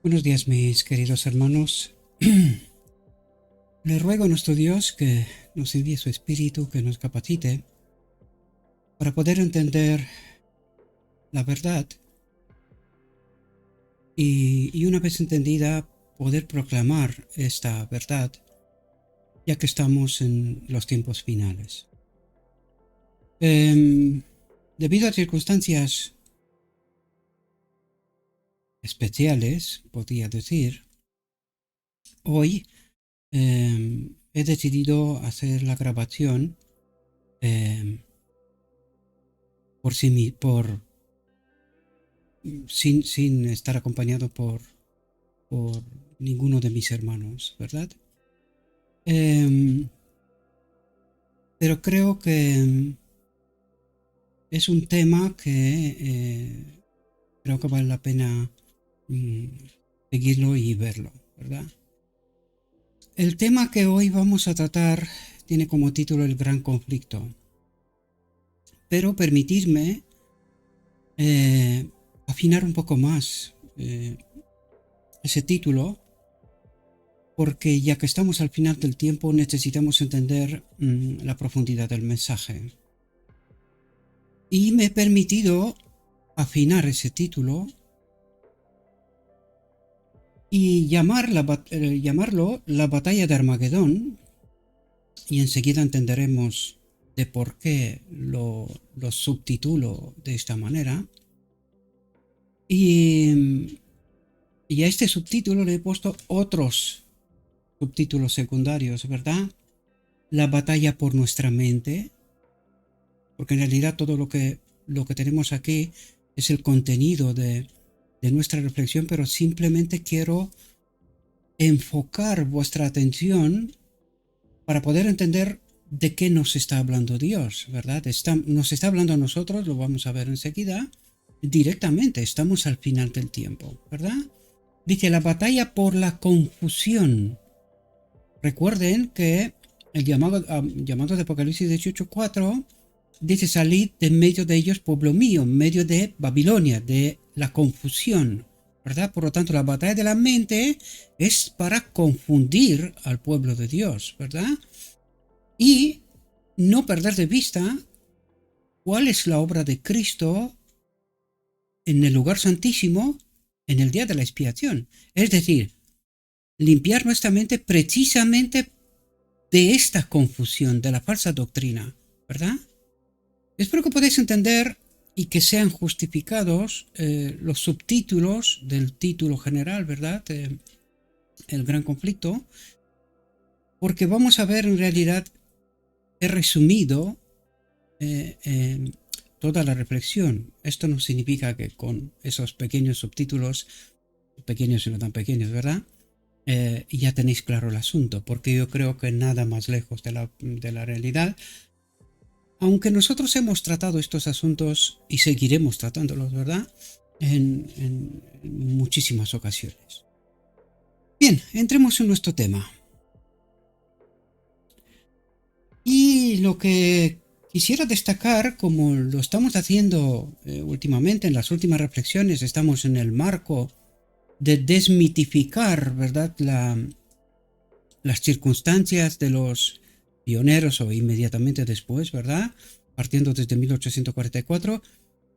Buenos días, mis queridos hermanos. Le ruego a nuestro Dios que nos envíe su Espíritu, que nos capacite para poder entender la verdad y una vez entendida poder proclamar esta verdad, ya que estamos en los tiempos finales. Debido a circunstancias especiales, podría decir, hoy he decidido hacer la grabación sin estar acompañado por ninguno de mis hermanos, ¿verdad? Pero creo que es un tema que creo que vale la pena seguirlo y verlo, ¿verdad? El tema que hoy vamos a tratar tiene como título El Gran Conflicto. Pero permitidme afinar un poco más ese título, porque ya que estamos al final del tiempo necesitamos entender la profundidad del mensaje. Y me he permitido afinar ese título y llamarlo la batalla de Armagedón, y enseguida entenderemos de por qué lo subtitulo de esta manera. Y a este subtítulo le he puesto otros subtítulos secundarios, ¿verdad? La batalla por nuestra mente, porque en realidad todo lo que tenemos aquí es el contenido de nuestra reflexión, pero simplemente quiero enfocar vuestra atención para poder entender de qué nos está hablando Dios, ¿verdad? Nos está hablando a nosotros, lo vamos a ver enseguida, directamente, estamos al final del tiempo, ¿verdad? Dice la batalla por la confusión. Recuerden que el llamado de Apocalipsis 18:4 dice: salid de medio de ellos, pueblo mío, en medio de Babilonia, de la confusión, ¿verdad? Por lo tanto, la batalla de la mente es para confundir al pueblo de Dios, ¿verdad? Y no perder de vista cuál es la obra de Cristo en el lugar santísimo en el día de la expiación. Es decir, limpiar nuestra mente precisamente de esta confusión, de la falsa doctrina, ¿verdad? Espero que podáis entender y que sean justificados los subtítulos del título general, ¿verdad? El gran conflicto, porque vamos a ver, en realidad he resumido toda la reflexión. Esto no significa que con esos pequeños subtítulos, pequeños y no tan pequeños, ¿verdad? Ya tenéis claro el asunto, porque yo creo que nada más lejos de la realidad. Aunque nosotros hemos tratado estos asuntos y seguiremos tratándolos, ¿verdad? En muchísimas ocasiones. Bien, entremos en nuestro tema. Y lo que quisiera destacar, como lo estamos haciendo últimamente en las últimas reflexiones, estamos en el marco de desmitificar, ¿verdad?, las circunstancias de los pioneros o inmediatamente después, ¿verdad?, partiendo desde 1844,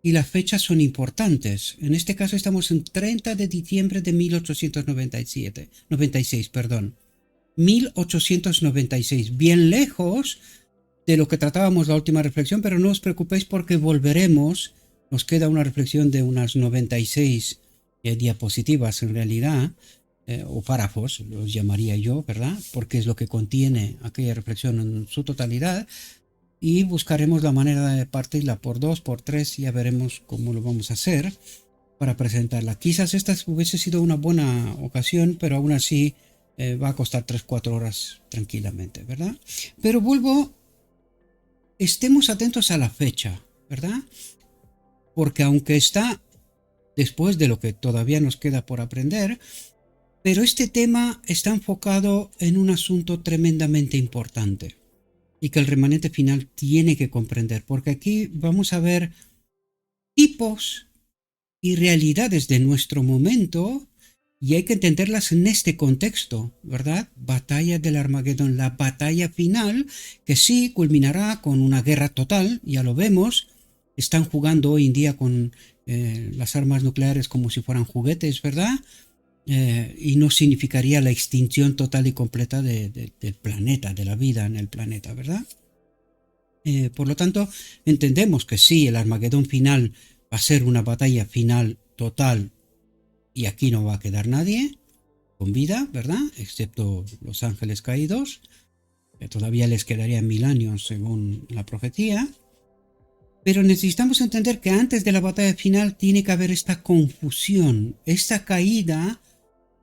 y las fechas son importantes. En este caso estamos en 30 de diciembre de 1896, 1896, bien lejos de lo que tratábamos la última reflexión, pero no os preocupéis porque volveremos. Nos queda una reflexión de unas 96 diapositivas en realidad, o párrafos, los llamaría yo, ¿verdad? Porque es lo que contiene aquella reflexión en su totalidad, y buscaremos la manera de partirla por 2, por 3, y ya veremos cómo lo vamos a hacer para presentarla. Quizás esta hubiese sido una buena ocasión, pero aún así va a costar 3-4 horas tranquilamente, ¿verdad? Pero estemos atentos a la fecha, ¿verdad? Porque aunque está después de lo que todavía nos queda por aprender, pero este tema está enfocado en un asunto tremendamente importante y que el remanente final tiene que comprender, porque aquí vamos a ver tipos y realidades de nuestro momento Y hay que entenderlas en este contexto, ¿verdad? Batalla del Armagedón, la batalla final, que sí culminará con una guerra total, ya lo vemos. Están jugando hoy en día con las armas nucleares como si fueran juguetes, ¿verdad? Y no significaría la extinción total y completa del planeta, de la vida en el planeta, ¿verdad? Por lo tanto, entendemos que sí, el Armagedón final va a ser una batalla final total y aquí no va a quedar nadie con vida, ¿verdad? Excepto los ángeles caídos, que todavía les quedarían 1000 años según la profecía. Pero necesitamos entender que antes de la batalla final tiene que haber esta confusión, esta caída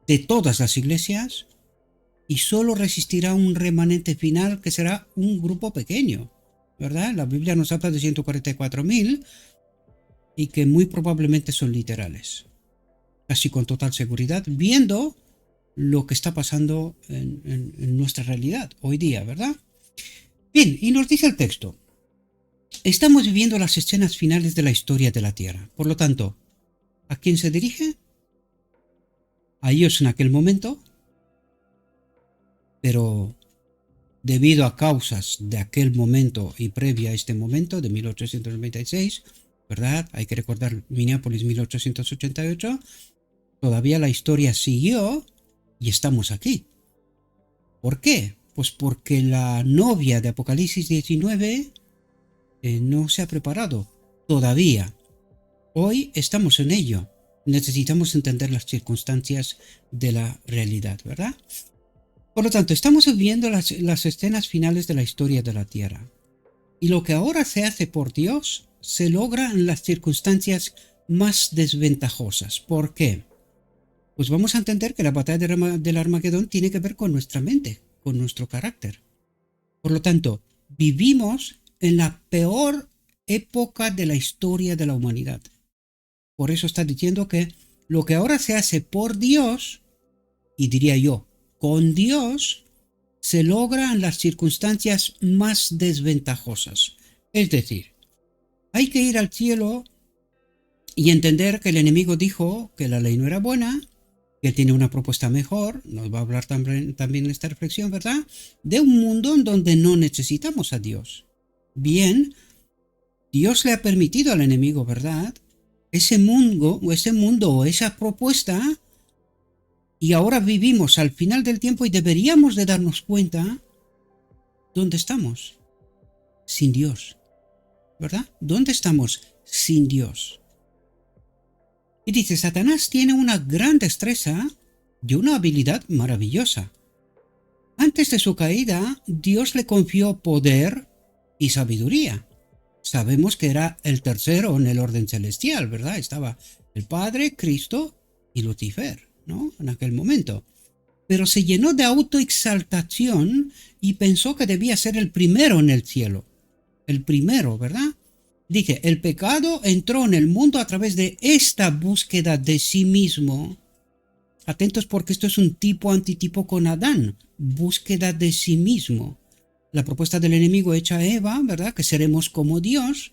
de todas las iglesias y solo resistirá un remanente final que será un grupo pequeño, ¿verdad? La Biblia nos habla de 144.000 y que muy probablemente son literales, casi con total seguridad, viendo lo que está pasando en nuestra realidad hoy día, ¿verdad? Bien, y nos dice el texto, estamos viviendo las escenas finales de la historia de la Tierra. Por lo tanto, ¿a quién se dirige? A ellos en aquel momento, pero debido a causas de aquel momento y previa a este momento de 1896, ¿verdad? Hay que recordar Minneapolis 1888, todavía la historia siguió y estamos aquí. ¿Por qué? Pues porque la novia de Apocalipsis 19 no se ha preparado todavía. Hoy estamos en ello. Necesitamos entender las circunstancias de la realidad, ¿verdad? Por lo tanto, estamos viendo las escenas finales de la historia de la Tierra. Y lo que ahora se hace por Dios se logra en las circunstancias más desventajosas. ¿Por qué? Pues vamos a entender que la batalla del Armagedón tiene que ver con nuestra mente, con nuestro carácter. Por lo tanto, vivimos en la peor época de la historia de la humanidad. Por eso está diciendo que lo que ahora se hace por Dios, y diría yo, con Dios, se logra en las circunstancias más desventajosas. Es decir, hay que ir al cielo y entender que el enemigo dijo que la ley no era buena, que él tiene una propuesta mejor, nos va a hablar también en esta reflexión, ¿verdad? De un mundo en donde no necesitamos a Dios. Bien, Dios le ha permitido al enemigo, ¿verdad? Ese mundo o esa propuesta, y ahora vivimos al final del tiempo y deberíamos de darnos cuenta dónde estamos, sin Dios, ¿verdad? ¿Dónde estamos sin Dios? Y dice, Satanás tiene una gran destreza y una habilidad maravillosa. Antes de su caída, Dios le confió poder y sabiduría. Sabemos que era el tercero en el orden celestial, ¿verdad? Estaba el Padre, Cristo y Lucifer, ¿no? En aquel momento. Pero se llenó de autoexaltación y pensó que debía ser el primero en el cielo. El primero, ¿verdad? Dice, el pecado entró en el mundo a través de esta búsqueda de sí mismo. Atentos porque esto es un tipo antitipo con Adán. Búsqueda de sí mismo. La propuesta del enemigo hecha a Eva, ¿verdad? Que seremos como Dios,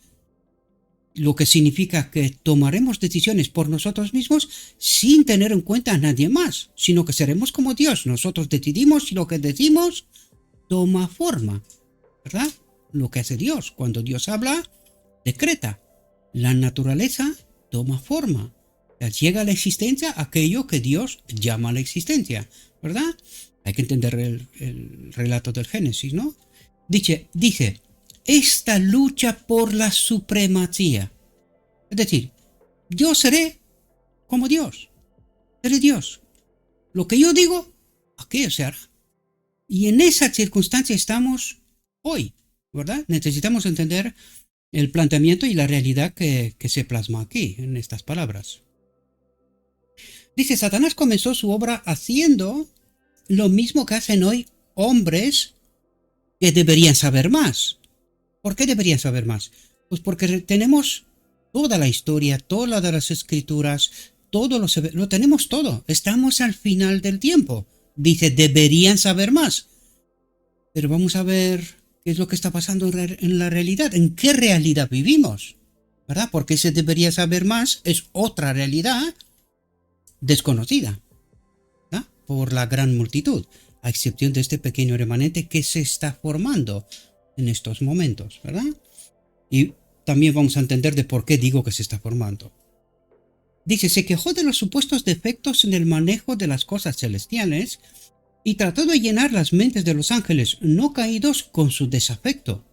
lo que significa que tomaremos decisiones por nosotros mismos sin tener en cuenta a nadie más, sino que seremos como Dios. Nosotros decidimos y lo que decimos toma forma, ¿verdad? Lo que hace Dios. Cuando Dios habla, decreta. La naturaleza toma forma. Llega a la existencia aquello que Dios llama a la existencia, ¿verdad? Hay que entender el relato del Génesis, ¿no? Dice, esta lucha por la supremacía. Es decir, yo seré como Dios. Seré Dios. Lo que yo digo, aquello se hará. Y en esa circunstancia estamos hoy, ¿verdad? Necesitamos entender el planteamiento y la realidad que se plasma aquí, en estas palabras. Dice, Satanás comenzó su obra haciendo lo mismo que hacen hoy hombres que deberían saber más. ¿Por qué deberían saber más? Pues porque tenemos toda la historia, todas las escrituras, lo tenemos todo. Estamos al final del tiempo. Dice, deberían saber más. Pero vamos a ver qué es lo que está pasando en la realidad. ¿En qué realidad vivimos? ¿Verdad? Porque ese debería saber más es otra realidad desconocida. por la gran multitud, a excepción de este pequeño remanente que se está formando en estos momentos, ¿verdad? Y también vamos a entender de por qué digo que se está formando. Dice, se quejó de los supuestos defectos en el manejo de las cosas celestiales y trató de llenar las mentes de los ángeles no caídos con su desafecto,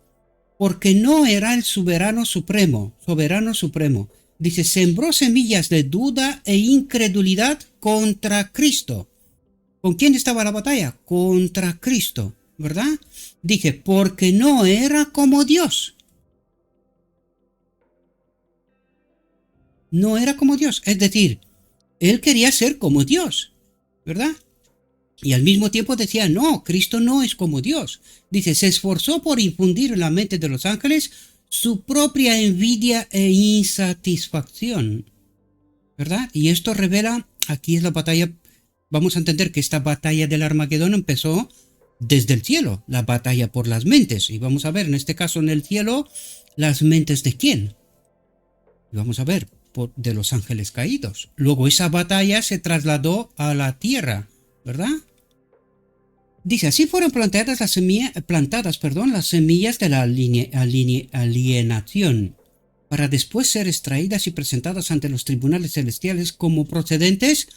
porque no era el soberano supremo. Dice, sembró semillas de duda e incredulidad contra Cristo. ¿Con quién estaba la batalla? Contra Cristo, ¿verdad? Dije, porque no era como Dios. No era como Dios. Es decir, él quería ser como Dios, ¿verdad? Y al mismo tiempo decía, no, Cristo no es como Dios. Dice, se esforzó por infundir en la mente de los ángeles su propia envidia e insatisfacción, ¿verdad? Y esto revela, aquí es la batalla, vamos a entender que esta batalla del Armagedón empezó desde el cielo, la batalla por las mentes. Y vamos a ver, en este caso en el cielo, las mentes de quién. Y vamos a ver, de los ángeles caídos. Luego esa batalla se trasladó a la tierra, ¿verdad? Dice, así fueron plantadas las semillas de la alienación, para después ser extraídas y presentadas ante los tribunales celestiales como procedentes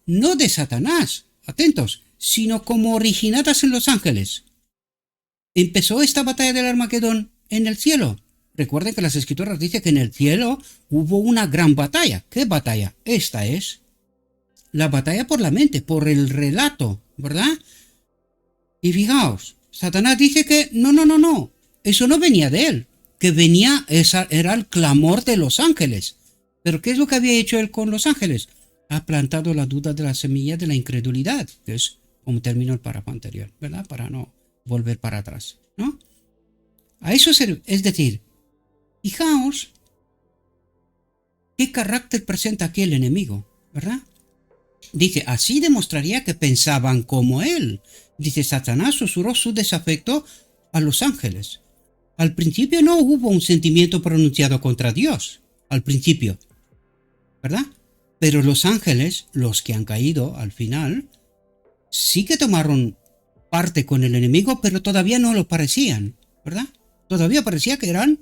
no de Satanás, atentos, sino como originadas en los ángeles. Empezó esta batalla del Armagedón en el cielo. Recuerden que las escrituras dicen que en el cielo hubo una gran batalla. ¿Qué batalla? Esta es la batalla por la mente, por el relato, ¿verdad? Y fijaos, Satanás dice que no, eso no venía de él, que era el clamor de los ángeles. Pero ¿qué es lo que había hecho él con los ángeles? Ha plantado la duda de la semilla de la incredulidad, que es como terminó el párrafo anterior, ¿verdad? Para no volver para atrás, ¿no? A eso es decir, fijaos qué carácter presenta aquí el enemigo, ¿verdad? Dice, así demostraría que pensaban como él. Dice, Satanás susurró su desafecto a los ángeles. Al principio no hubo un sentimiento pronunciado contra Dios, al principio, ¿verdad? Pero los ángeles, los que han caído al final, sí que tomaron parte con el enemigo, pero todavía no lo parecían, ¿verdad? Todavía parecía que eran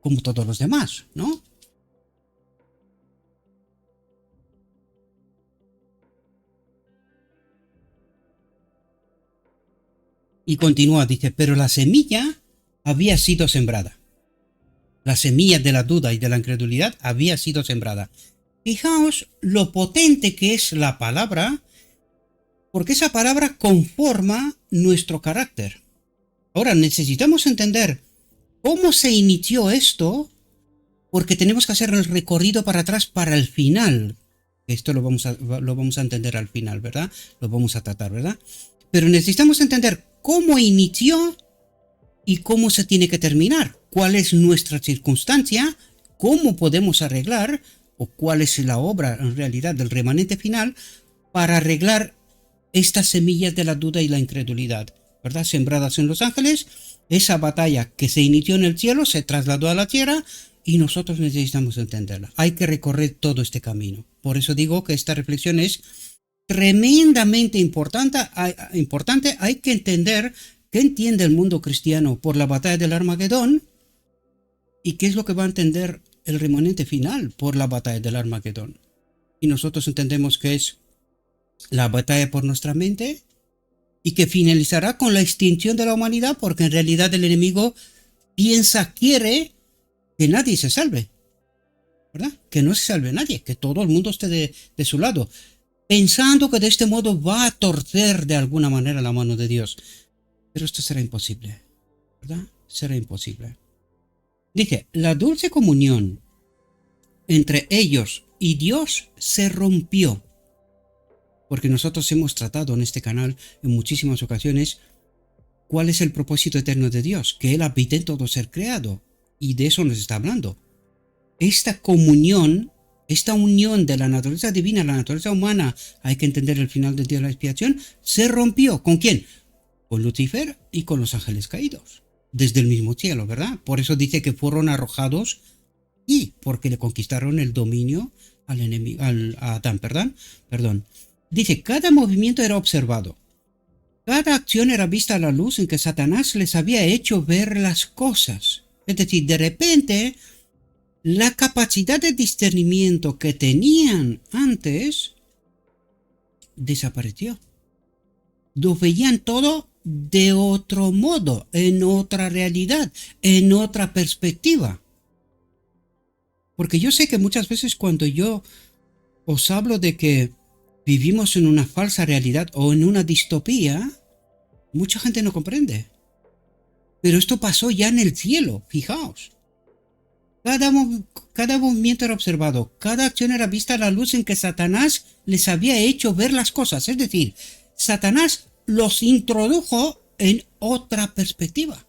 como todos los demás, ¿no? Y continúa, dice, pero la semilla había sido sembrada. La semilla de la duda y de la incredulidad había sido sembrada. Fijaos lo potente que es la palabra, porque esa palabra conforma nuestro carácter. Ahora necesitamos entender cómo se inició esto, porque tenemos que hacer el recorrido para atrás para el final. Esto lo vamos a entender al final, ¿verdad? Lo vamos a tratar, ¿verdad? Pero necesitamos entender cómo inició y cómo se tiene que terminar. Cuál es nuestra circunstancia, cómo podemos arreglar, o cuál es la obra en realidad del remanente final para arreglar estas semillas de la duda y la incredulidad, ¿verdad? Sembradas en los ángeles, esa batalla que se inició en el cielo se trasladó a la tierra y nosotros necesitamos entenderla. Hay que recorrer todo este camino. Por eso digo que esta reflexión es tremendamente importante. Hay que entender qué entiende el mundo cristiano por la batalla del Armagedón y qué es lo que va a entender el remanente final por la batalla del Armagedón. Y nosotros entendemos que es la batalla por nuestra mente y que finalizará con la extinción de la humanidad, porque en realidad el enemigo quiere que nadie se salve, ¿verdad? Que no se salve nadie, que todo el mundo esté de su lado, pensando que de este modo va a torcer de alguna manera la mano de Dios. Pero esto será imposible, ¿verdad? Será imposible. Dice, la dulce comunión entre ellos y Dios se rompió. Porque nosotros hemos tratado en este canal en muchísimas ocasiones cuál es el propósito eterno de Dios, que Él habita en todo ser creado. Y de eso nos está hablando. Esta comunión, esta unión de la naturaleza divina a la naturaleza humana, hay que entender el final del día de la expiación, se rompió. ¿Con quién? Con Lucifer y con los ángeles caídos. Desde el mismo cielo, ¿verdad? Por eso dice que fueron arrojados y porque le conquistaron el dominio al enemigo, a Adán, perdón. Dice, cada movimiento era observado. Cada acción era vista a la luz en que Satanás les había hecho ver las cosas. Es decir, de repente, la capacidad de discernimiento que tenían antes desapareció. Lo veían todo de otro modo, en otra realidad, en otra perspectiva. Porque yo sé que muchas veces cuando yo os hablo de que vivimos en una falsa realidad o en una distopía, mucha gente no comprende. Pero esto pasó ya en el cielo, fijaos. Cada movimiento era observado, cada acción era vista a la luz en que Satanás les había hecho ver las cosas. Es decir, Satanás los introdujo en otra perspectiva.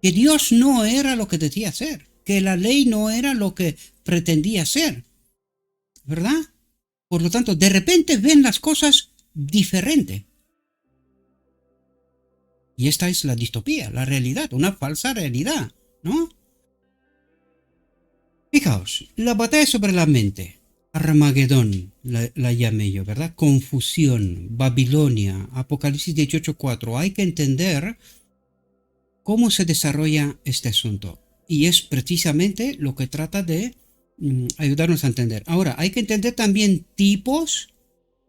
Que Dios no era lo que decía ser, que la ley no era lo que pretendía ser, ¿verdad? Por lo tanto, de repente ven las cosas diferente. Y esta es la distopía, la realidad, una falsa realidad, ¿no? Fijaos, la batalla sobre la mente, Armagedón, la llamé yo, ¿verdad? Confusión, Babilonia, Apocalipsis 18:4. Hay que entender cómo se desarrolla este asunto. Y es precisamente lo que trata de ayudarnos a entender. Ahora, hay que entender también tipos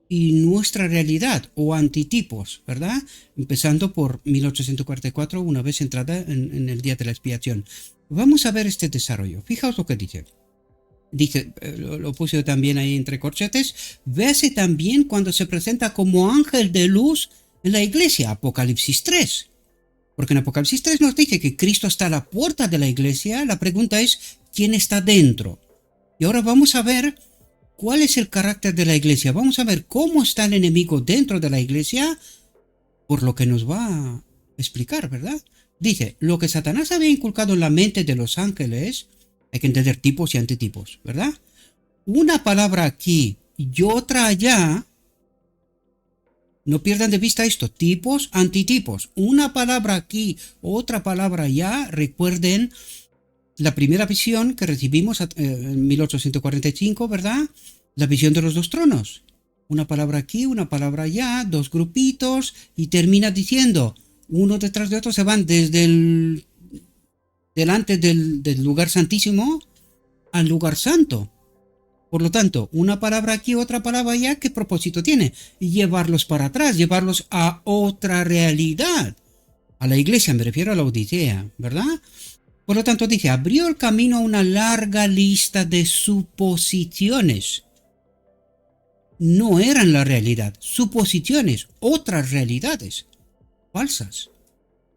y nuestra realidad o antitipos, ¿verdad? Empezando por 1844, una vez entrada en el día de la expiación. Vamos a ver este desarrollo. Fijaos lo que dice. Dice, lo puse también ahí entre corchetes, véase también cuando se presenta como ángel de luz en la iglesia, Apocalipsis 3. Porque en Apocalipsis 3 nos dice que Cristo está a la puerta de la iglesia. La pregunta es, ¿quién está dentro? Y ahora vamos a ver cuál es el carácter de la iglesia. Vamos a ver cómo está el enemigo dentro de la iglesia, por lo que nos va a explicar, ¿verdad? Dice, lo que Satanás había inculcado en la mente de los ángeles, hay que entender tipos y antitipos, ¿verdad? Una palabra aquí y otra allá. No pierdan de vista esto, tipos, antitipos. Una palabra aquí, otra palabra allá. Recuerden la primera visión que recibimos en 1845, ¿verdad? La visión de los dos tronos. Una palabra aquí, una palabra allá, dos grupitos, y termina diciendo, uno detrás de otro se van desde delante del lugar santísimo al lugar santo. Por lo tanto, una palabra aquí, otra palabra allá, ¿qué propósito tiene? Llevarlos para atrás, llevarlos a otra realidad. A la iglesia, me refiero a la Odisea, ¿verdad? Por lo tanto, dice, abrió el camino a una larga lista de suposiciones. No eran la realidad, suposiciones, otras realidades, falsas.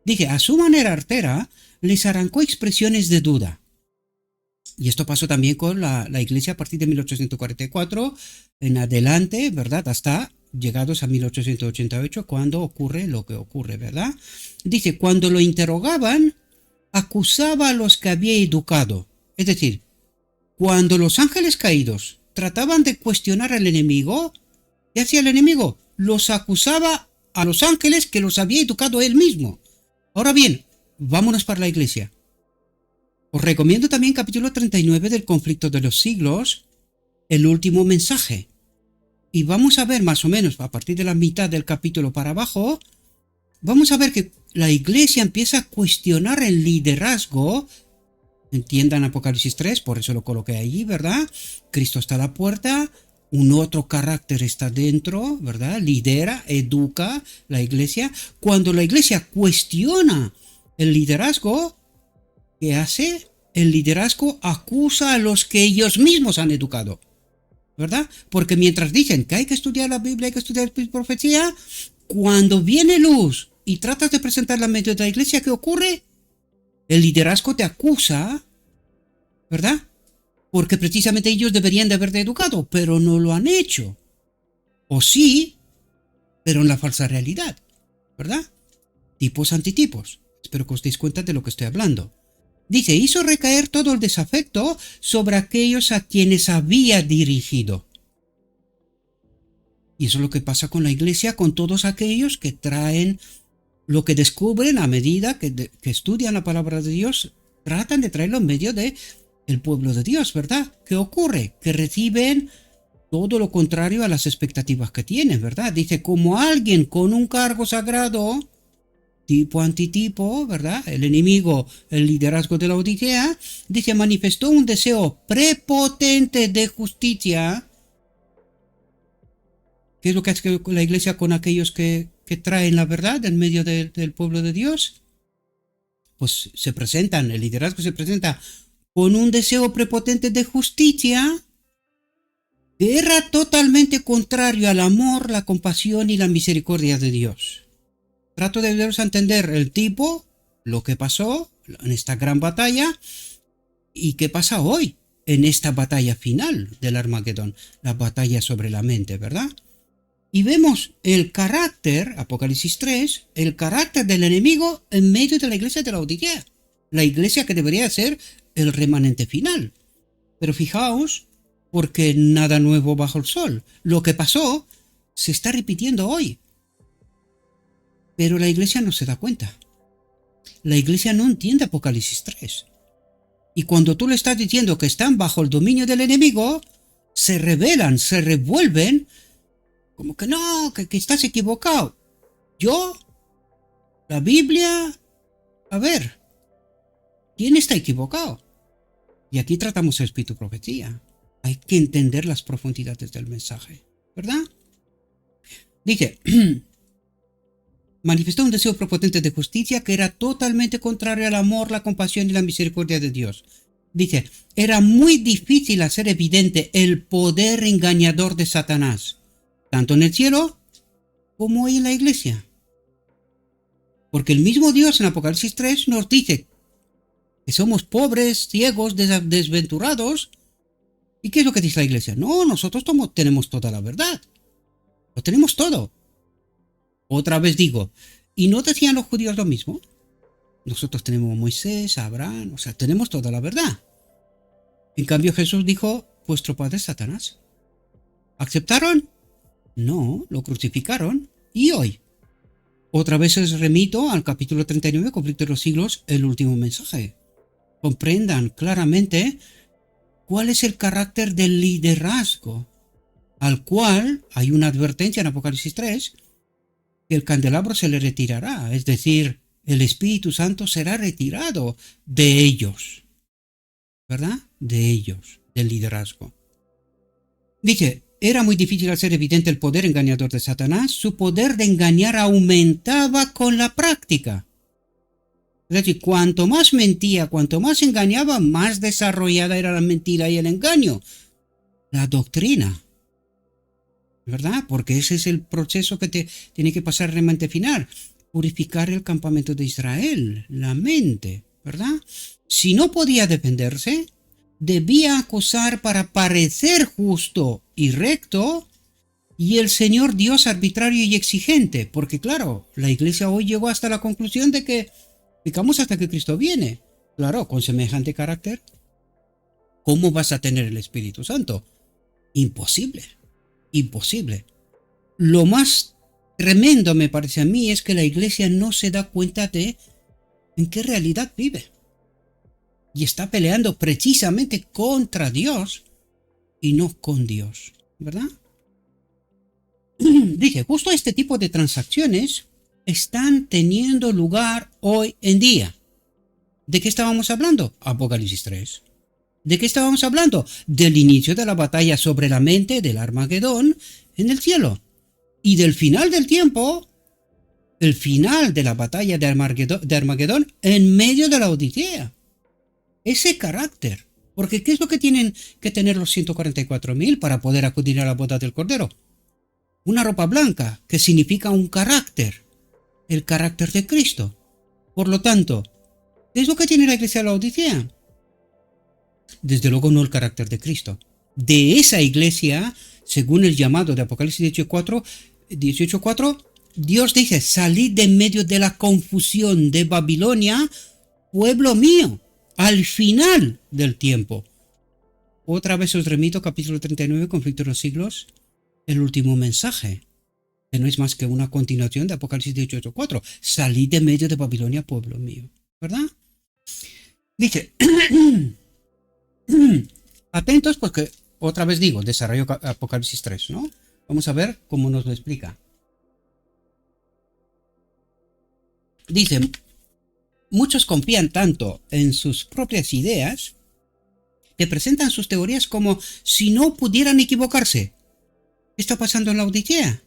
Dice, a su manera artera, les arrancó expresiones de duda. Y esto pasó también con la iglesia a partir de 1844 en adelante, ¿verdad? Hasta llegados a 1888, cuando ocurre lo que ocurre, ¿verdad? Dice, cuando lo interrogaban, acusaba a los que había educado. Es decir, cuando los ángeles caídos trataban de cuestionar al enemigo, ¿qué hacía el enemigo? Los acusaba a los ángeles que los había educado él mismo. Ahora bien, vámonos para la iglesia. Os recomiendo también capítulo 39 del Conflicto de los Siglos, el último mensaje. Y vamos a ver más o menos, a partir de la mitad del capítulo para abajo, vamos a ver que la iglesia empieza a cuestionar el liderazgo. Entiendan Apocalipsis 3, por eso lo coloqué allí, ¿verdad? Cristo está a la puerta, un otro carácter está dentro, ¿verdad? Lidera, educa la iglesia. Cuando la iglesia cuestiona el liderazgo, ¿qué hace? El liderazgo acusa a los que ellos mismos han educado, ¿verdad? Porque mientras dicen que hay que estudiar la Biblia, hay que estudiar la profecía, cuando viene luz y tratas de presentarla en medio de la iglesia, ¿qué ocurre? El liderazgo te acusa, ¿verdad? Porque precisamente ellos deberían de haberte educado, pero no lo han hecho. O sí, pero en la falsa realidad, ¿verdad? Tipos antitipos. Espero que os deis cuenta de lo que estoy hablando. Dice, hizo recaer todo el desafecto sobre aquellos a quienes había dirigido. Y eso es lo que pasa con la iglesia, con todos aquellos que traen lo que descubren a medida que estudian la palabra de Dios, tratan de traerlo en medio del pueblo de Dios, ¿verdad? ¿Qué ocurre? Que reciben todo lo contrario a las expectativas que tienes, ¿verdad? Dice, como alguien con un cargo sagrado, tipo antitipo, ¿verdad? El enemigo, el liderazgo de la Odisea, dice, manifestó un deseo prepotente de justicia. ¿Qué es lo que hace la iglesia con aquellos que traen la verdad en medio del pueblo de Dios? Pues se presentan, el liderazgo se presenta con un deseo prepotente de justicia que era totalmente contrario al amor, la compasión y la misericordia de Dios. Trato de daros a entender el tipo, lo que pasó en esta gran batalla y qué pasa hoy en esta batalla final del Armagedón, la batalla sobre la mente, ¿verdad? Y vemos el carácter, Apocalipsis 3, el carácter del enemigo en medio de la iglesia de la Odisea, la iglesia que debería ser el remanente final. Pero fijaos, porque nada nuevo bajo el sol. Lo que pasó se está repitiendo hoy. Pero la iglesia no se da cuenta. La iglesia no entiende Apocalipsis 3. Y cuando tú le estás diciendo que están bajo el dominio del enemigo, se rebelan, se revuelven, como que no, que estás equivocado. Yo, la Biblia, a ver, ¿quién está equivocado? Y aquí tratamos el espíritu profecía. Hay que entender las profundidades del mensaje, ¿verdad? Dice, manifestó un deseo prepotente de justicia que era totalmente contrario al amor, la compasión y la misericordia de Dios. Dice, era muy difícil hacer evidente el poder engañador de Satanás, tanto en el cielo como en la iglesia. Porque el mismo Dios en Apocalipsis 3 nos dice que somos pobres, ciegos, desventurados. ¿Y qué es lo que dice la iglesia? No, nosotros tenemos toda la verdad. Lo tenemos todo. Otra vez digo, ¿y no decían los judíos lo mismo? Nosotros tenemos a Moisés, a Abraham, o sea, tenemos toda la verdad. En cambio Jesús dijo, vuestro padre es Satanás. ¿Aceptaron? No, lo crucificaron. ¿Y hoy? Otra vez os remito al capítulo 39, Conflicto de los Siglos, el último mensaje. Comprendan claramente cuál es el carácter del liderazgo, al cual hay una advertencia en Apocalipsis 3, que el candelabro se le retirará, es decir, el Espíritu Santo será retirado de ellos, ¿verdad? De ellos, del liderazgo. Dice, era muy difícil hacer evidente el poder engañador de Satanás, su poder de engañar aumentaba con la práctica. Es decir, cuanto más mentía, cuanto más engañaba, más desarrollada era la mentira y el engaño. La doctrina, ¿verdad? Porque ese es el proceso que tiene que pasar el remanente final. Purificar el campamento de Israel, la mente, ¿verdad? Si no podía defenderse, debía acusar para parecer justo y recto, y el Señor Dios arbitrario y exigente, porque claro, la iglesia hoy llegó hasta la conclusión de que pecamos hasta que Cristo viene. Claro, con semejante carácter, ¿cómo vas a tener el Espíritu Santo? Imposible, imposible. Lo más tremendo me parece a mí es que la iglesia no se da cuenta de en qué realidad vive. Y está peleando precisamente contra Dios y no con Dios, ¿verdad? Dice, justo este tipo de transacciones están teniendo lugar hoy en día. ¿De qué estábamos hablando? Apocalipsis 3. ¿De qué estábamos hablando? Del inicio de la batalla sobre la mente del Armagedón en el cielo. Y del final del tiempo, el final de la batalla de Armagedón en medio de la Odisea. Ese carácter. Porque ¿qué es lo que tienen que tener los 144.000 para poder acudir a la boda del Cordero? Una ropa blanca, que significa un carácter. El carácter de Cristo. Por lo tanto, ¿qué es lo que tiene la iglesia de la Odisea? Desde luego no el carácter de Cristo. De esa iglesia, según el llamado de Apocalipsis 18:4, Dios dice, salid de en medio de la confusión de Babilonia, pueblo mío, al final del tiempo. Otra vez os remito, capítulo 39, Conflicto de los Siglos, el último mensaje, que no es más que una continuación de Apocalipsis 18:4. Salid de en medio de Babilonia, pueblo mío. ¿Verdad? Dice, atentos porque Otra vez digo, desarrollo Apocalipsis 3, ¿no? Vamos a ver cómo nos lo explica. Dice, muchos confían tanto en sus propias ideas que presentan sus teorías como si no pudieran equivocarse. ¿Qué está pasando en la Odisea?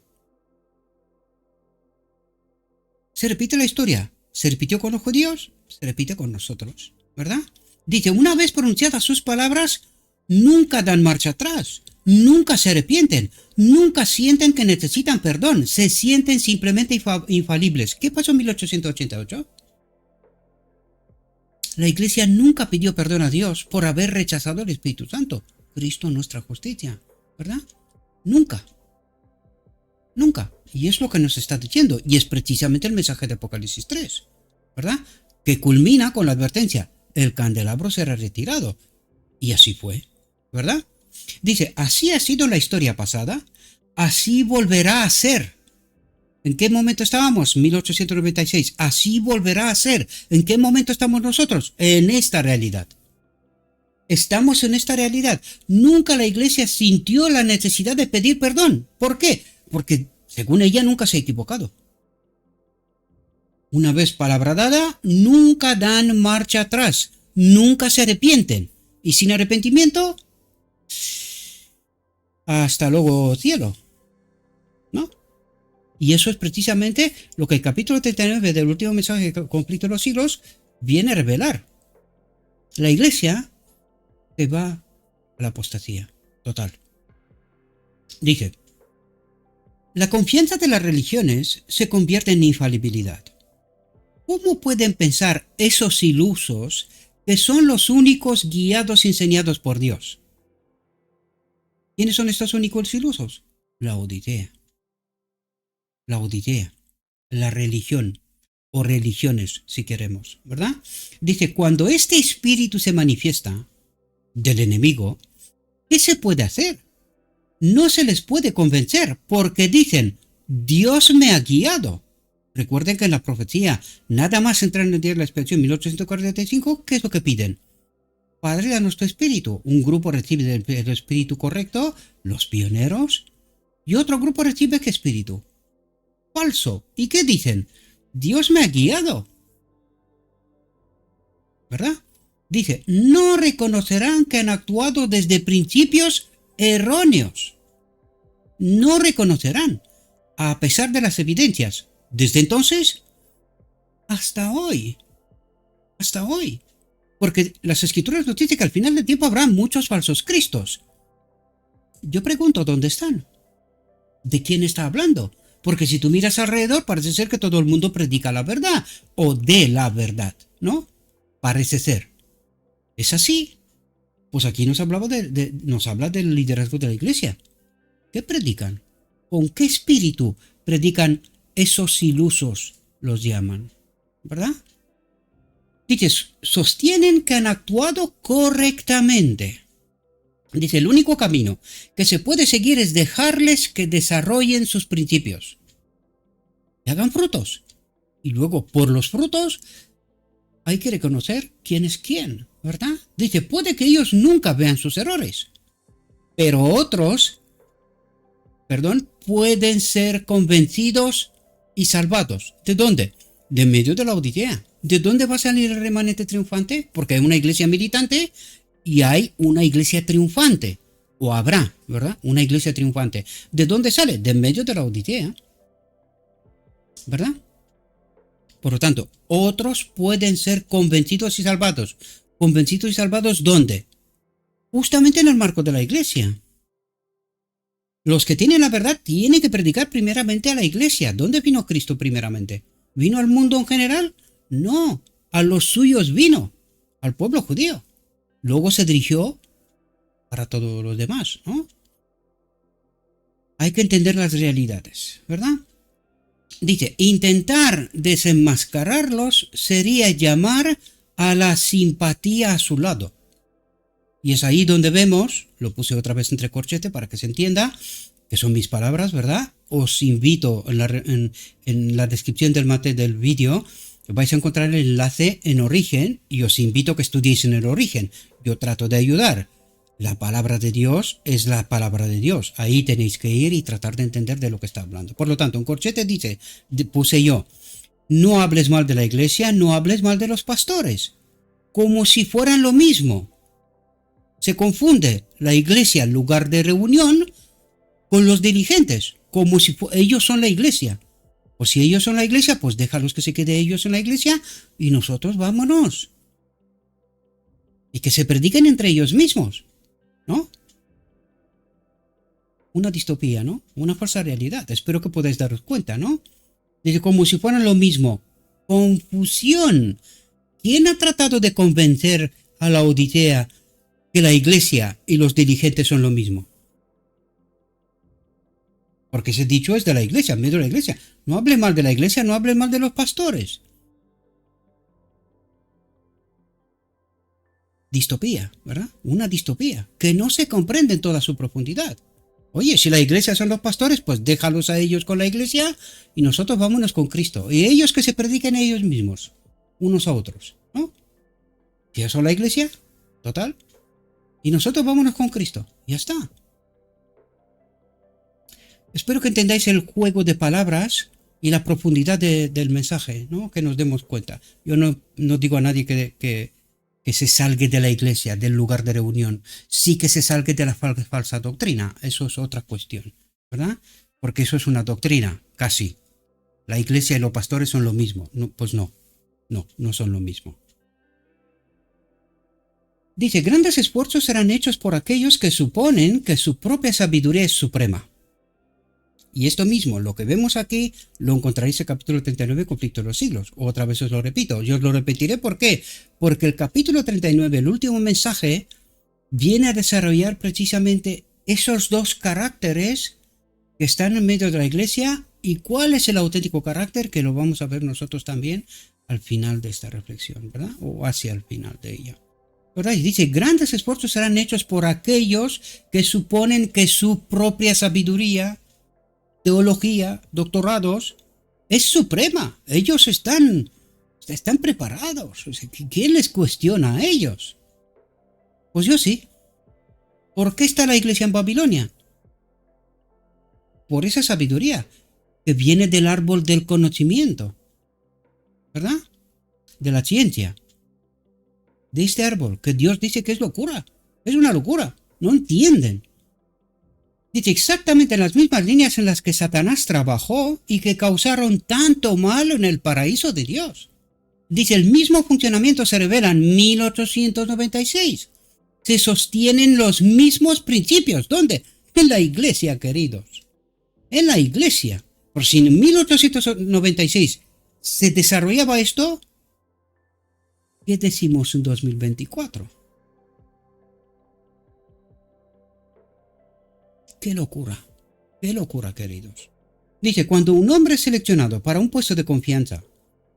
Se repite la historia. Se repitió con los judíos, se repite con nosotros, ¿verdad? Dice, una vez pronunciadas sus palabras, nunca dan marcha atrás, nunca se arrepienten, nunca sienten que necesitan perdón, se sienten simplemente infalibles. ¿Qué pasó en 1888? La Iglesia nunca pidió perdón a Dios por haber rechazado el Espíritu Santo, Cristo nuestra justicia, ¿verdad? Nunca. Nunca. Y es lo que nos está diciendo. Y es precisamente el mensaje de Apocalipsis 3, ¿verdad? Que culmina con la advertencia. El candelabro será retirado. Y así fue, ¿verdad? Dice, así ha sido la historia pasada, así volverá a ser. ¿En qué momento estábamos? 1896. Así volverá a ser. ¿En qué momento estamos nosotros? En esta realidad. Estamos en esta realidad. Nunca la Iglesia sintió la necesidad de pedir perdón. ¿Por qué? Porque, según ella, nunca se ha equivocado. Una vez palabra dada, nunca dan marcha atrás. Nunca se arrepienten. Y sin arrepentimiento, hasta luego cielo. ¿No? Y eso es precisamente lo que el capítulo 39 del último mensaje del conflicto de los siglos viene a revelar. La Iglesia se va a la apostasía total. Dice, la confianza de las religiones se convierte en infalibilidad. ¿Cómo pueden pensar esos ilusos que son los únicos guiados y enseñados por Dios? ¿Quiénes son estos únicos ilusos? La Odisea. La Odisea. La religión. O religiones, si queremos, ¿verdad? Dice, cuando este espíritu se manifiesta del enemigo, ¿qué se puede hacer? No se les puede convencer porque dicen, Dios me ha guiado. Recuerden que en la profecía, nada más entrar en el día de la expiación 1845, ¿qué es lo que piden? Padre, danos tu espíritu. Un grupo recibe el espíritu correcto, los pioneros, y otro grupo recibe ¿qué espíritu? Falso. ¿Y qué dicen? Dios me ha guiado. ¿Verdad? Dice, no reconocerán que han actuado desde principios erróneos. No reconocerán, a pesar de las evidencias. Desde entonces, hasta hoy. Hasta hoy. Porque las escrituras nos dicen que al final del tiempo habrá muchos falsos cristos. Yo pregunto, ¿dónde están? ¿De quién está hablando? Porque si tú miras alrededor, parece ser que todo el mundo predica la verdad. O de la verdad, ¿no? Parece ser. ¿Es así? Pues aquí nos habla del liderazgo de la Iglesia. ¿Qué predican? ¿Con qué espíritu predican esos ilusos? Los llaman, ¿verdad? Dice, sostienen que han actuado correctamente. Dice, el único camino que se puede seguir es dejarles que desarrollen sus principios. Que hagan frutos. Y luego, por los frutos, hay que reconocer quién es quién, ¿verdad? Dice, puede que ellos nunca vean sus errores, pero otros, pueden ser convencidos y salvados. ¿De dónde? De medio de la Odisea. ¿De dónde va a salir el remanente triunfante? Porque hay una iglesia militante y hay una iglesia triunfante. O habrá, ¿verdad? Una iglesia triunfante. ¿De dónde sale? De medio de la Odisea. ¿Verdad? Por lo tanto, otros pueden ser convencidos y salvados. ¿Convencidos y salvados dónde? Justamente en el marco de la iglesia. Los que tienen la verdad tienen que predicar primeramente a la iglesia. ¿Dónde vino Cristo primeramente? ¿Vino al mundo en general? No, a los suyos vino, al pueblo judío. Luego se dirigió para todos los demás, ¿no? Hay que entender las realidades, ¿verdad? Dice, intentar desenmascararlos sería llamar a la simpatía a su lado. Y es ahí donde vemos, lo puse otra vez entre corchete para que se entienda, que son mis palabras, ¿verdad? Os invito en la descripción del vídeo, vais a encontrar el enlace en Origen y os invito a que estudiéis en el Origen. Yo trato de ayudar La palabra de Dios es la palabra de Dios. Ahí tenéis que ir y tratar de entender de lo que está hablando. Por lo tanto, en corchete dice, puse yo, no hables mal de la iglesia, no hables mal de los pastores, como si fueran lo mismo. Se confunde la iglesia, lugar de reunión, con los dirigentes, como si ellos son la iglesia. O si ellos son la iglesia, pues déjalos que se quede ellos en la iglesia y nosotros vámonos. Y que se prediquen entre ellos mismos, ¿no? Una distopía, ¿no? Una falsa realidad. Espero que podáis daros cuenta, ¿no? Dice, como si fueran lo mismo. Confusión. ¿Quién ha tratado de convencer a la Odisea que la iglesia y los dirigentes son lo mismo? Porque ese dicho es de la iglesia, en medio de la iglesia. No hable mal de la iglesia, no hable mal de los pastores. Distopía, ¿verdad? Una distopía que no se comprende en toda su profundidad. Oye, si la iglesia son los pastores, pues déjalos a ellos con la iglesia y nosotros vámonos con Cristo. Y ellos que se prediquen a ellos mismos, unos a otros, ¿no? Si ellos son la iglesia, total. Y nosotros vámonos con Cristo. Ya está. Espero que entendáis el juego de palabras y la profundidad del mensaje, ¿no? Que nos demos cuenta. Yo no digo a nadie que se salga de la iglesia, del lugar de reunión. Sí que se salga de la falsa doctrina. Eso es otra cuestión, ¿verdad? Porque eso es una doctrina, casi. La iglesia y los pastores son lo mismo. No, pues no son lo mismo. Dice, grandes esfuerzos serán hechos por aquellos que suponen que su propia sabiduría es suprema. Y esto mismo, lo que vemos aquí, lo encontraréis en el capítulo 39, Conflicto de los Siglos. Otra vez os lo repito. Yo os lo repetiré, ¿por qué? Porque el capítulo 39, el último mensaje, viene a desarrollar precisamente esos dos caracteres que están en medio de la iglesia y cuál es el auténtico carácter, que lo vamos a ver nosotros también al final de esta reflexión, ¿verdad? O hacia el final de ella. ¿Verdad? Y dice, grandes esfuerzos serán hechos por aquellos que suponen que su propia sabiduría, teología, doctorados, es suprema. Ellos están preparados. ¿Quién les cuestiona a ellos? Pues yo sí. ¿Por qué está la iglesia en Babilonia? Por esa sabiduría que viene del árbol del conocimiento, ¿verdad? De la ciencia. De este árbol que Dios dice que es locura. Es una locura. No entienden. Dice exactamente en las mismas líneas en las que Satanás trabajó y que causaron tanto mal en el paraíso de Dios. Dice, el mismo funcionamiento se revela en 1896. Se sostienen los mismos principios. ¿Dónde? En la iglesia, queridos. En la iglesia. Por si en 1896 se desarrollaba esto, ¿qué decimos en 2024? ¡Qué locura, queridos! Dice, cuando un hombre es seleccionado para un puesto de confianza,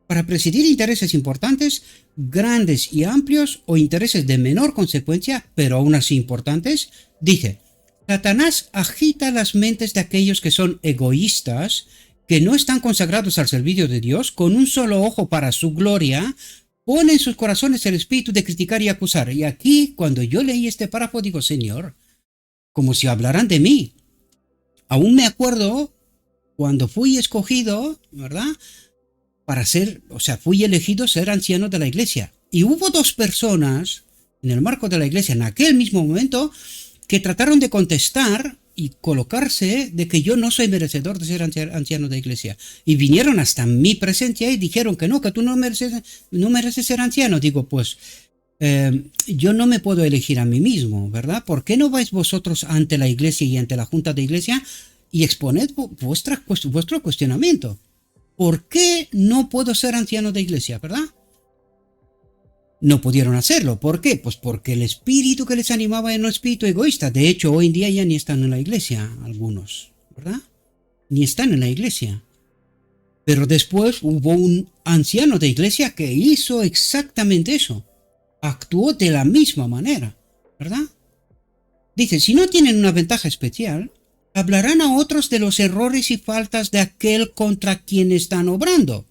para presidir intereses importantes, grandes y amplios, o intereses de menor consecuencia, pero aún así importantes, dice, Satanás agita las mentes de aquellos que son egoístas, que no están consagrados al servicio de Dios, con un solo ojo para su gloria, pone en sus corazones el espíritu de criticar y acusar. Y aquí, cuando yo leí este párrafo, digo, Señor, como si hablaran de mí. Aún me acuerdo cuando fui escogido, ¿verdad? Fui elegido ser anciano de la iglesia. Y hubo dos personas en el marco de la iglesia en aquel mismo momento que trataron de contestar y colocarse de que yo no soy merecedor de ser anciano de la iglesia. Y vinieron hasta mi presencia y dijeron que no, que tú no mereces ser anciano. Digo, pues yo no me puedo elegir a mí mismo, ¿verdad? ¿Por qué no vais vosotros ante la iglesia y ante la junta de iglesia y exponed vuestro cuestionamiento? ¿Por qué no puedo ser anciano de iglesia, verdad? No pudieron hacerlo. ¿Por qué? Pues porque el espíritu que les animaba era un espíritu egoísta. De hecho, hoy en día ya ni están en la iglesia algunos, ¿verdad? Ni están en la iglesia. Pero después hubo un anciano de iglesia que hizo exactamente eso. Actuó de la misma manera, ¿verdad? Dice, si no tienen una ventaja especial, hablarán a otros de los errores y faltas de aquel contra quien están obrando,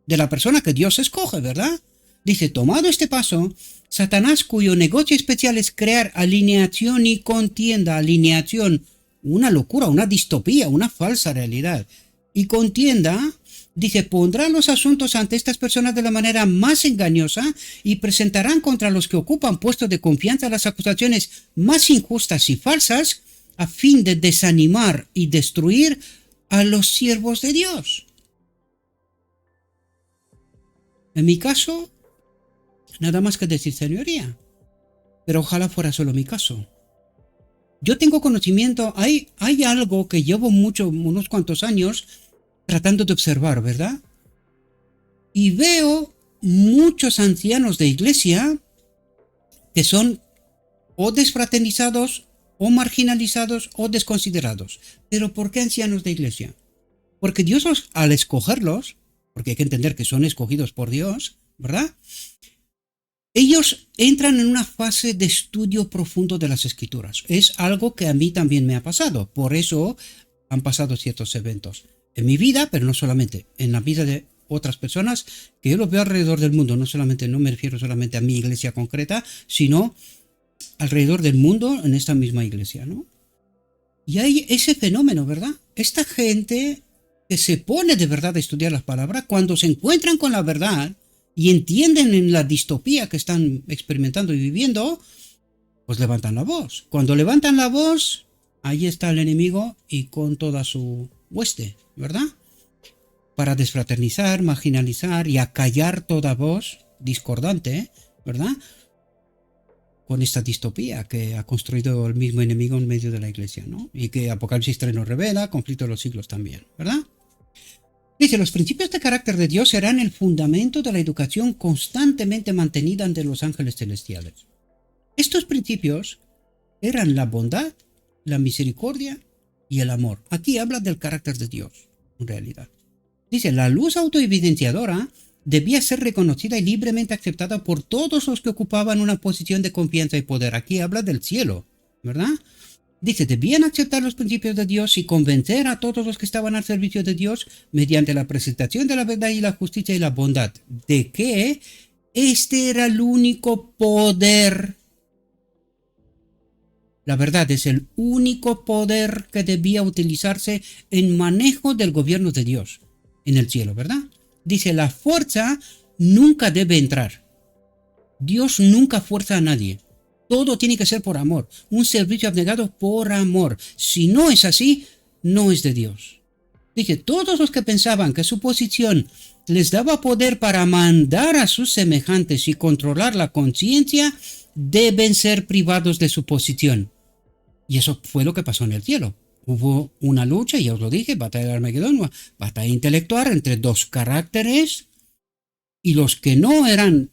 de la persona que Dios escoge, ¿verdad? Dice, tomado este paso, Satanás, cuyo negocio especial es crear alineación y contienda, alineación, una locura, una distopía, una falsa realidad, y contienda, dice, pondrá los asuntos ante estas personas de la manera más engañosa y presentarán contra los que ocupan puestos de confianza las acusaciones más injustas y falsas a fin de desanimar y destruir a los siervos de Dios. En mi caso, nada más que decir señoría, pero ojalá fuera solo mi caso. Yo tengo conocimiento, hay algo que llevo unos cuantos años tratando de observar, ¿verdad? Y veo muchos ancianos de iglesia que son o desfraternizados, o marginalizados, o desconsiderados. ¿Pero por qué ancianos de iglesia? Porque Dios, al escogerlos, porque hay que entender que son escogidos por Dios, ¿verdad? Ellos entran en una fase de estudio profundo de las Escrituras. Es algo que a mí también me ha pasado. Por eso han pasado ciertos eventos en mi vida, pero no solamente, en la vida de otras personas que yo los veo alrededor del mundo. No me refiero solamente a mi iglesia concreta, sino alrededor del mundo en esta misma iglesia, ¿no? Y hay ese fenómeno, ¿verdad? Esta gente que se pone de verdad a estudiar las palabras, cuando se encuentran con la verdad y entienden en la distopía que están experimentando y viviendo, pues levantan la voz. Cuando levantan la voz, ahí está el enemigo y con toda su hueste, ¿verdad? Para desfraternizar, marginalizar y acallar toda voz discordante, ¿verdad? Con esta distopía que ha construido el mismo enemigo en medio de la iglesia, ¿no? Y que Apocalipsis 3 nos revela, conflicto de los siglos también, ¿verdad? Dice, los principios de carácter de Dios serán el fundamento de la educación constantemente mantenida ante los ángeles celestiales. Estos principios eran la bondad, la misericordia y el amor. Aquí habla del carácter de Dios, en realidad. Dice, la luz autoevidenciadora debía ser reconocida y libremente aceptada por todos los que ocupaban una posición de confianza y poder. Aquí habla del cielo, ¿verdad? Dice, debían aceptar los principios de Dios y convencer a todos los que estaban al servicio de Dios mediante la presentación de la verdad y la justicia y la bondad, de que este era el único poder. La verdad es el único poder que debía utilizarse en manejo del gobierno de Dios en el cielo, ¿verdad? Dice, la fuerza nunca debe entrar. Dios nunca fuerza a nadie. Todo tiene que ser por amor. Un servicio abnegado por amor. Si no es así, no es de Dios. Dice, todos los que pensaban que su posición les daba poder para mandar a sus semejantes y controlar la conciencia, deben ser privados de su posición. Y eso fue lo que pasó en el cielo. Hubo una lucha, ya os lo dije, batalla de Armagedón, batalla intelectual entre dos caracteres, y los que no eran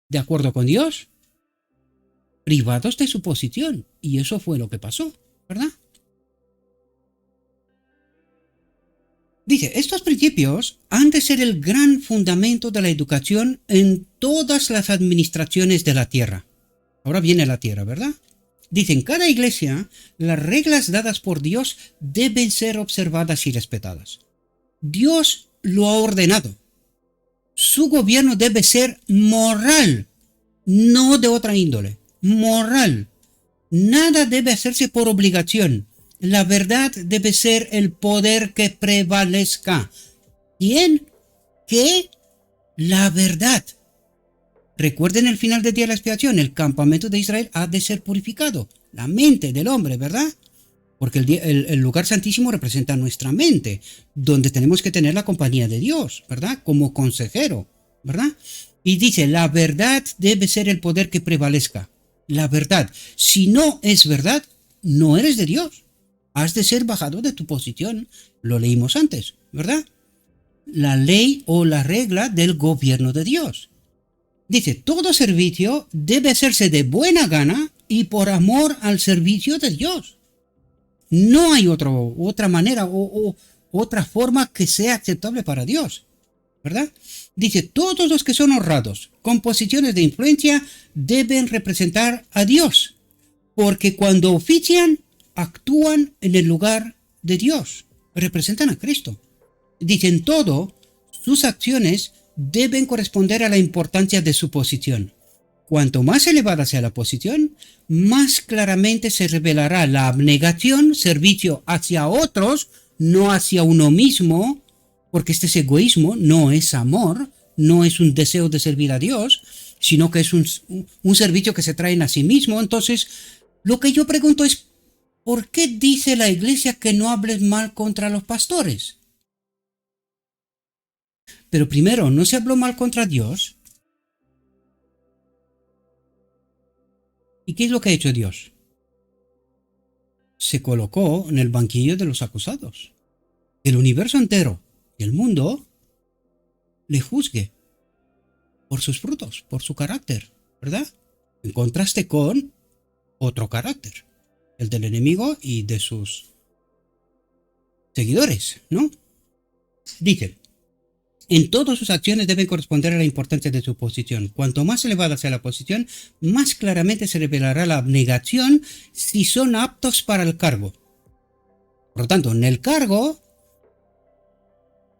de acuerdo con Dios, privados de su posición. Y eso fue lo que pasó, ¿verdad? Dice, estos principios han de ser el gran fundamento de la educación en todas las administraciones de la tierra. Ahora viene la tierra, ¿verdad? Dice, en cada iglesia, las reglas dadas por Dios deben ser observadas y respetadas. Dios lo ha ordenado. Su gobierno debe ser moral, no de otra índole. Moral. Nada debe hacerse por obligación. La verdad debe ser el poder que prevalezca. ¿Quién? ¿Qué? La verdad. Recuerden el final del día de la expiación, el campamento de Israel ha de ser purificado. La mente del hombre, ¿verdad? Porque el lugar santísimo representa nuestra mente, donde tenemos que tener la compañía de Dios, ¿verdad? Como consejero, ¿verdad? Y dice, la verdad debe ser el poder que prevalezca. La verdad. Si no es verdad, no eres de Dios. Has de ser bajado de tu posición. Lo leímos antes, ¿verdad? La ley o la regla del gobierno de Dios. Dice, todo servicio debe hacerse de buena gana y por amor al servicio de Dios. No hay otra manera o otra forma que sea aceptable para Dios, ¿verdad? Dice, todos los que son honrados con posiciones de influencia deben representar a Dios, porque cuando ofician, actúan en el lugar de Dios, representan a Cristo. Dice, en todo, sus acciones deben corresponder a la importancia de su posición. Cuanto más elevada sea la posición, más claramente se revelará la abnegación, servicio hacia otros, no hacia uno mismo, porque este es egoísmo, no es amor, no es un deseo de servir a Dios, sino que es un servicio que se traen a sí mismo. Entonces, lo que yo pregunto es, ¿por qué dice la iglesia que no hables mal contra los pastores? Pero primero, ¿no se habló mal contra Dios? ¿Y qué es lo que ha hecho Dios? Se colocó en el banquillo de los acusados. El universo entero y el mundo le juzgue por sus frutos, por su carácter, ¿verdad? En contraste con otro carácter, el del enemigo y de sus seguidores, ¿no? Dice, en todas sus acciones deben corresponder a la importancia de su posición. Cuanto más elevada sea la posición, más claramente se revelará la abnegación si son aptos para el cargo. Por lo tanto, en el cargo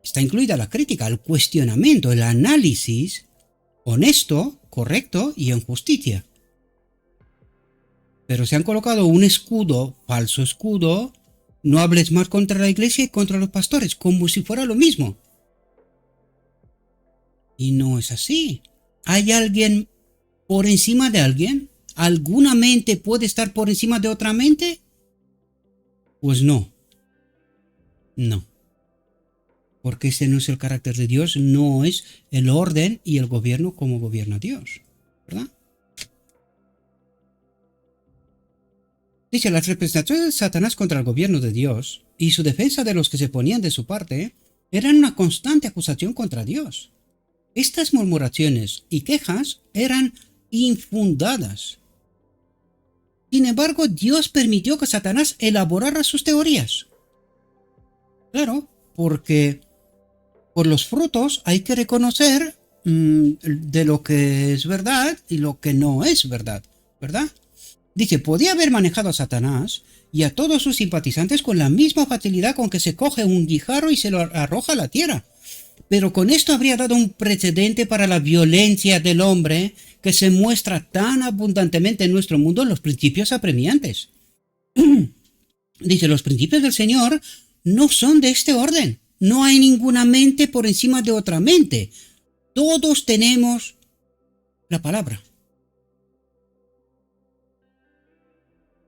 está incluida la crítica, el cuestionamiento, el análisis honesto, correcto y en justicia. Pero se han colocado un escudo, falso escudo, no hables más contra la iglesia y contra los pastores, como si fuera lo mismo. Y no es así. ¿Hay alguien por encima de alguien? ¿Alguna mente puede estar por encima de otra mente? Pues no. No. Porque ese no es el carácter de Dios, no es el orden y el gobierno como gobierna Dios, ¿verdad? Dice, las representaciones de Satanás contra el gobierno de Dios y su defensa de los que se ponían de su parte eran una constante acusación contra Dios. Estas murmuraciones y quejas eran infundadas. Sin embargo, Dios permitió que Satanás elaborara sus teorías. Claro, porque por los frutos hay que reconocer de lo que es verdad y lo que no es verdad, ¿verdad? Dice, podía haber manejado a Satanás y a todos sus simpatizantes con la misma facilidad con que se coge un guijarro y se lo arroja a la tierra. Pero con esto habría dado un precedente para la violencia del hombre que se muestra tan abundantemente en nuestro mundo en los principios apremiantes. Dice, los principios del Señor no son de este orden. No hay ninguna mente por encima de otra mente. Todos tenemos la palabra.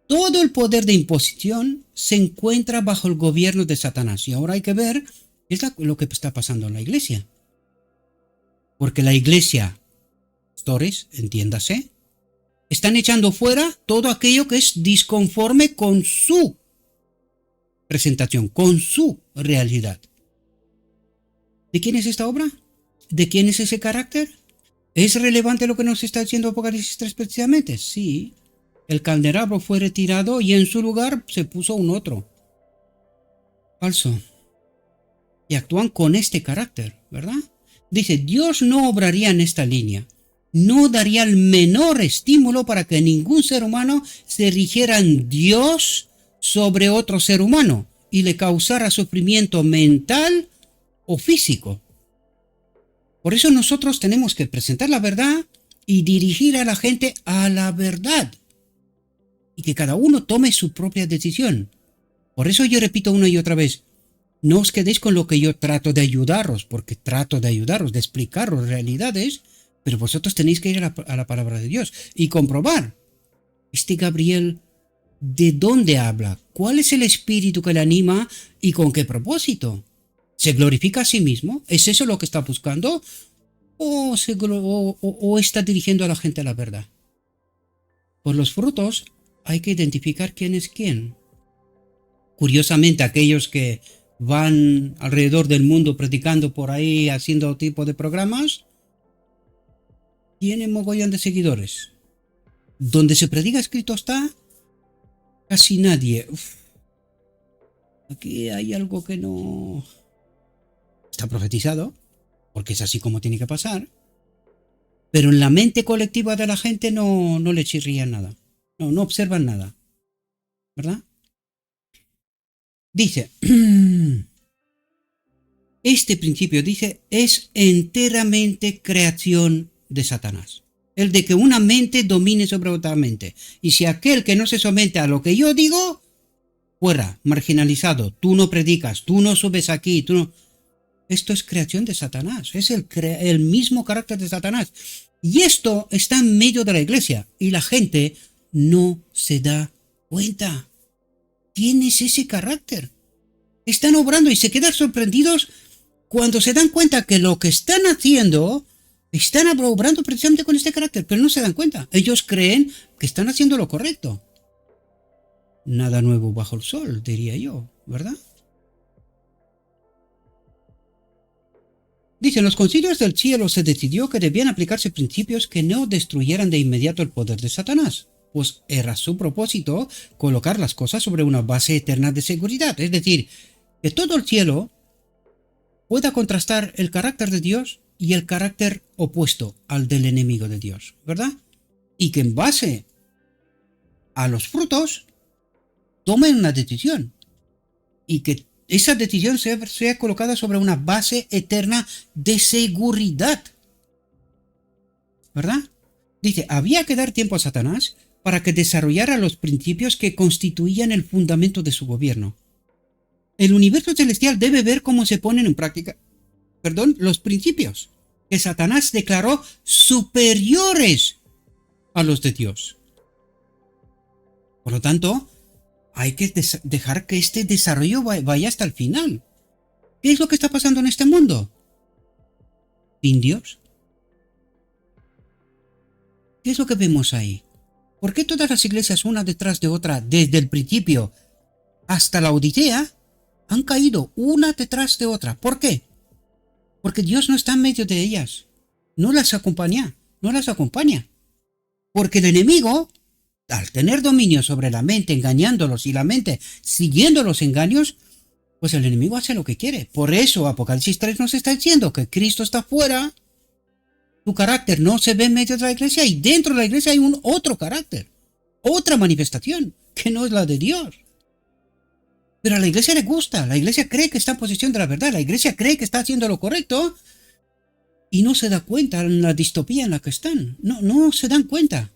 Todo el poder de imposición se encuentra bajo el gobierno de Satanás. Y ahora hay que ver qué es lo que está pasando en la iglesia. Porque la iglesia, pastores, entiéndase, están echando fuera todo aquello que es disconforme con su presentación, con su realidad. ¿De quién es esta obra? ¿De quién es ese carácter? ¿Es relevante lo que nos está diciendo Apocalipsis 3 precisamente? Sí. El candelabro fue retirado y en su lugar se puso un otro. Falso. Y actúan con este carácter, ¿verdad? Dice, Dios no obraría en esta línea. No daría el menor estímulo para que ningún ser humano se erigiera en Dios sobre otro ser humano y le causara sufrimiento mental o físico. Por eso nosotros tenemos que presentar la verdad y dirigir a la gente a la verdad. Y que cada uno tome su propia decisión. Por eso yo repito una y otra vez, no os quedéis con lo que yo trato de ayudaros, porque trato de ayudaros, de explicaros realidades, pero vosotros tenéis que ir a la palabra de Dios y comprobar, este Gabriel, ¿de dónde habla? ¿Cuál es el espíritu que le anima y con qué propósito? ¿Se glorifica a sí mismo? ¿Es eso lo que está buscando? ¿O está dirigiendo a la gente a la verdad? Por los frutos hay que identificar quién es quién. Curiosamente, aquellos que van alrededor del mundo predicando por ahí, haciendo tipo de programas, tienen mogollón de seguidores. Donde se predica escrito está, casi nadie. Aquí hay algo que no está profetizado, porque es así como tiene que pasar, pero en la mente colectiva de la gente no le chirría nada. No observan nada, ¿verdad? Dice, Este principio, dice, es enteramente creación de Satanás. El de que una mente domine sobre otra mente. Y si aquel que no se somete a lo que yo digo, fuera, marginalizado, tú no predicas, tú no subes aquí, tú no... Esto es creación de Satanás, es el mismo carácter de Satanás. Y esto está en medio de la iglesia y la gente no se da cuenta. Tienes ese carácter. Están obrando y se quedan sorprendidos cuando se dan cuenta que lo que están haciendo, están obrando precisamente con este carácter, pero no se dan cuenta. Ellos creen que están haciendo lo correcto. Nada nuevo bajo el sol, diría yo, ¿verdad? Dice, en los concilios del cielo se decidió que debían aplicarse principios que no destruyeran de inmediato el poder de Satanás, pues era su propósito colocar las cosas sobre una base eterna de seguridad, es decir, que todo el cielo pueda contrastar el carácter de Dios y el carácter opuesto al del enemigo de Dios, ¿verdad? Y que en base a los frutos tomen una decisión y que esa decisión sea colocada sobre una base eterna de seguridad, ¿verdad? Dice, había que dar tiempo a Satanás para que desarrollara los principios que constituían el fundamento de su gobierno. El universo celestial debe ver cómo se ponen en práctica, los principios que Satanás declaró superiores a los de Dios. Por lo tanto, hay que dejar que este desarrollo vaya hasta el final. ¿Qué es lo que está pasando en este mundo? ¿Sin Dios? ¿Qué es lo que vemos ahí? ¿Por qué todas las iglesias, una detrás de otra, desde el principio hasta la Odisea, han caído una detrás de otra? ¿Por qué? Porque Dios no está en medio de ellas. No las acompaña. Porque el enemigo, al tener dominio sobre la mente, engañándolos y la mente siguiendo los engaños, pues el enemigo hace lo que quiere. Por eso Apocalipsis 3 nos está diciendo que Cristo está fuera, su carácter no se ve en medio de la iglesia y dentro de la iglesia hay un otro carácter, otra manifestación, que no es la de Dios. Pero a la iglesia le gusta, la iglesia cree que está en posesión de la verdad, la iglesia cree que está haciendo lo correcto y no se da cuenta en la distopía en la que están. No se dan cuenta.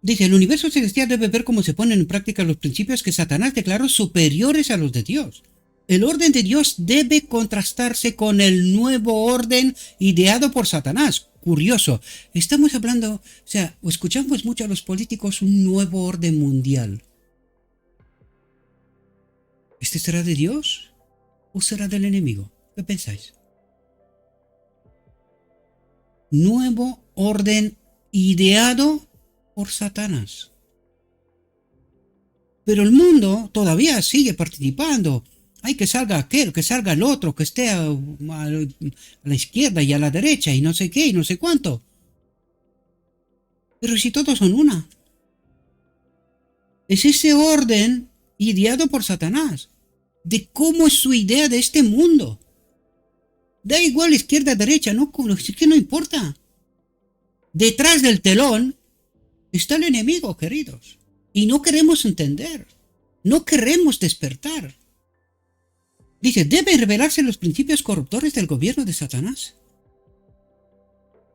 Dice, el universo celestial debe ver cómo se ponen en práctica los principios que Satanás declaró superiores a los de Dios. El orden de Dios debe contrastarse con el nuevo orden ideado por Satanás. Curioso, estamos hablando, escuchamos mucho a los políticos un nuevo orden mundial. ¿Este será de Dios o será del enemigo? ¿Qué pensáis? Nuevo orden ideado por Satanás. Pero el mundo todavía sigue participando. Hay que salga aquel, que salga el otro, que esté a la izquierda y a la derecha y no sé qué y no sé cuánto. Pero si todos son una. Es ese orden ideado por Satanás, de cómo es su idea de este mundo. Da igual izquierda, derecha, no, es que no importa. Detrás del telón está el enemigo, queridos. Y no queremos entender. No queremos despertar. Dice, deben revelarse los principios corruptores del gobierno de Satanás.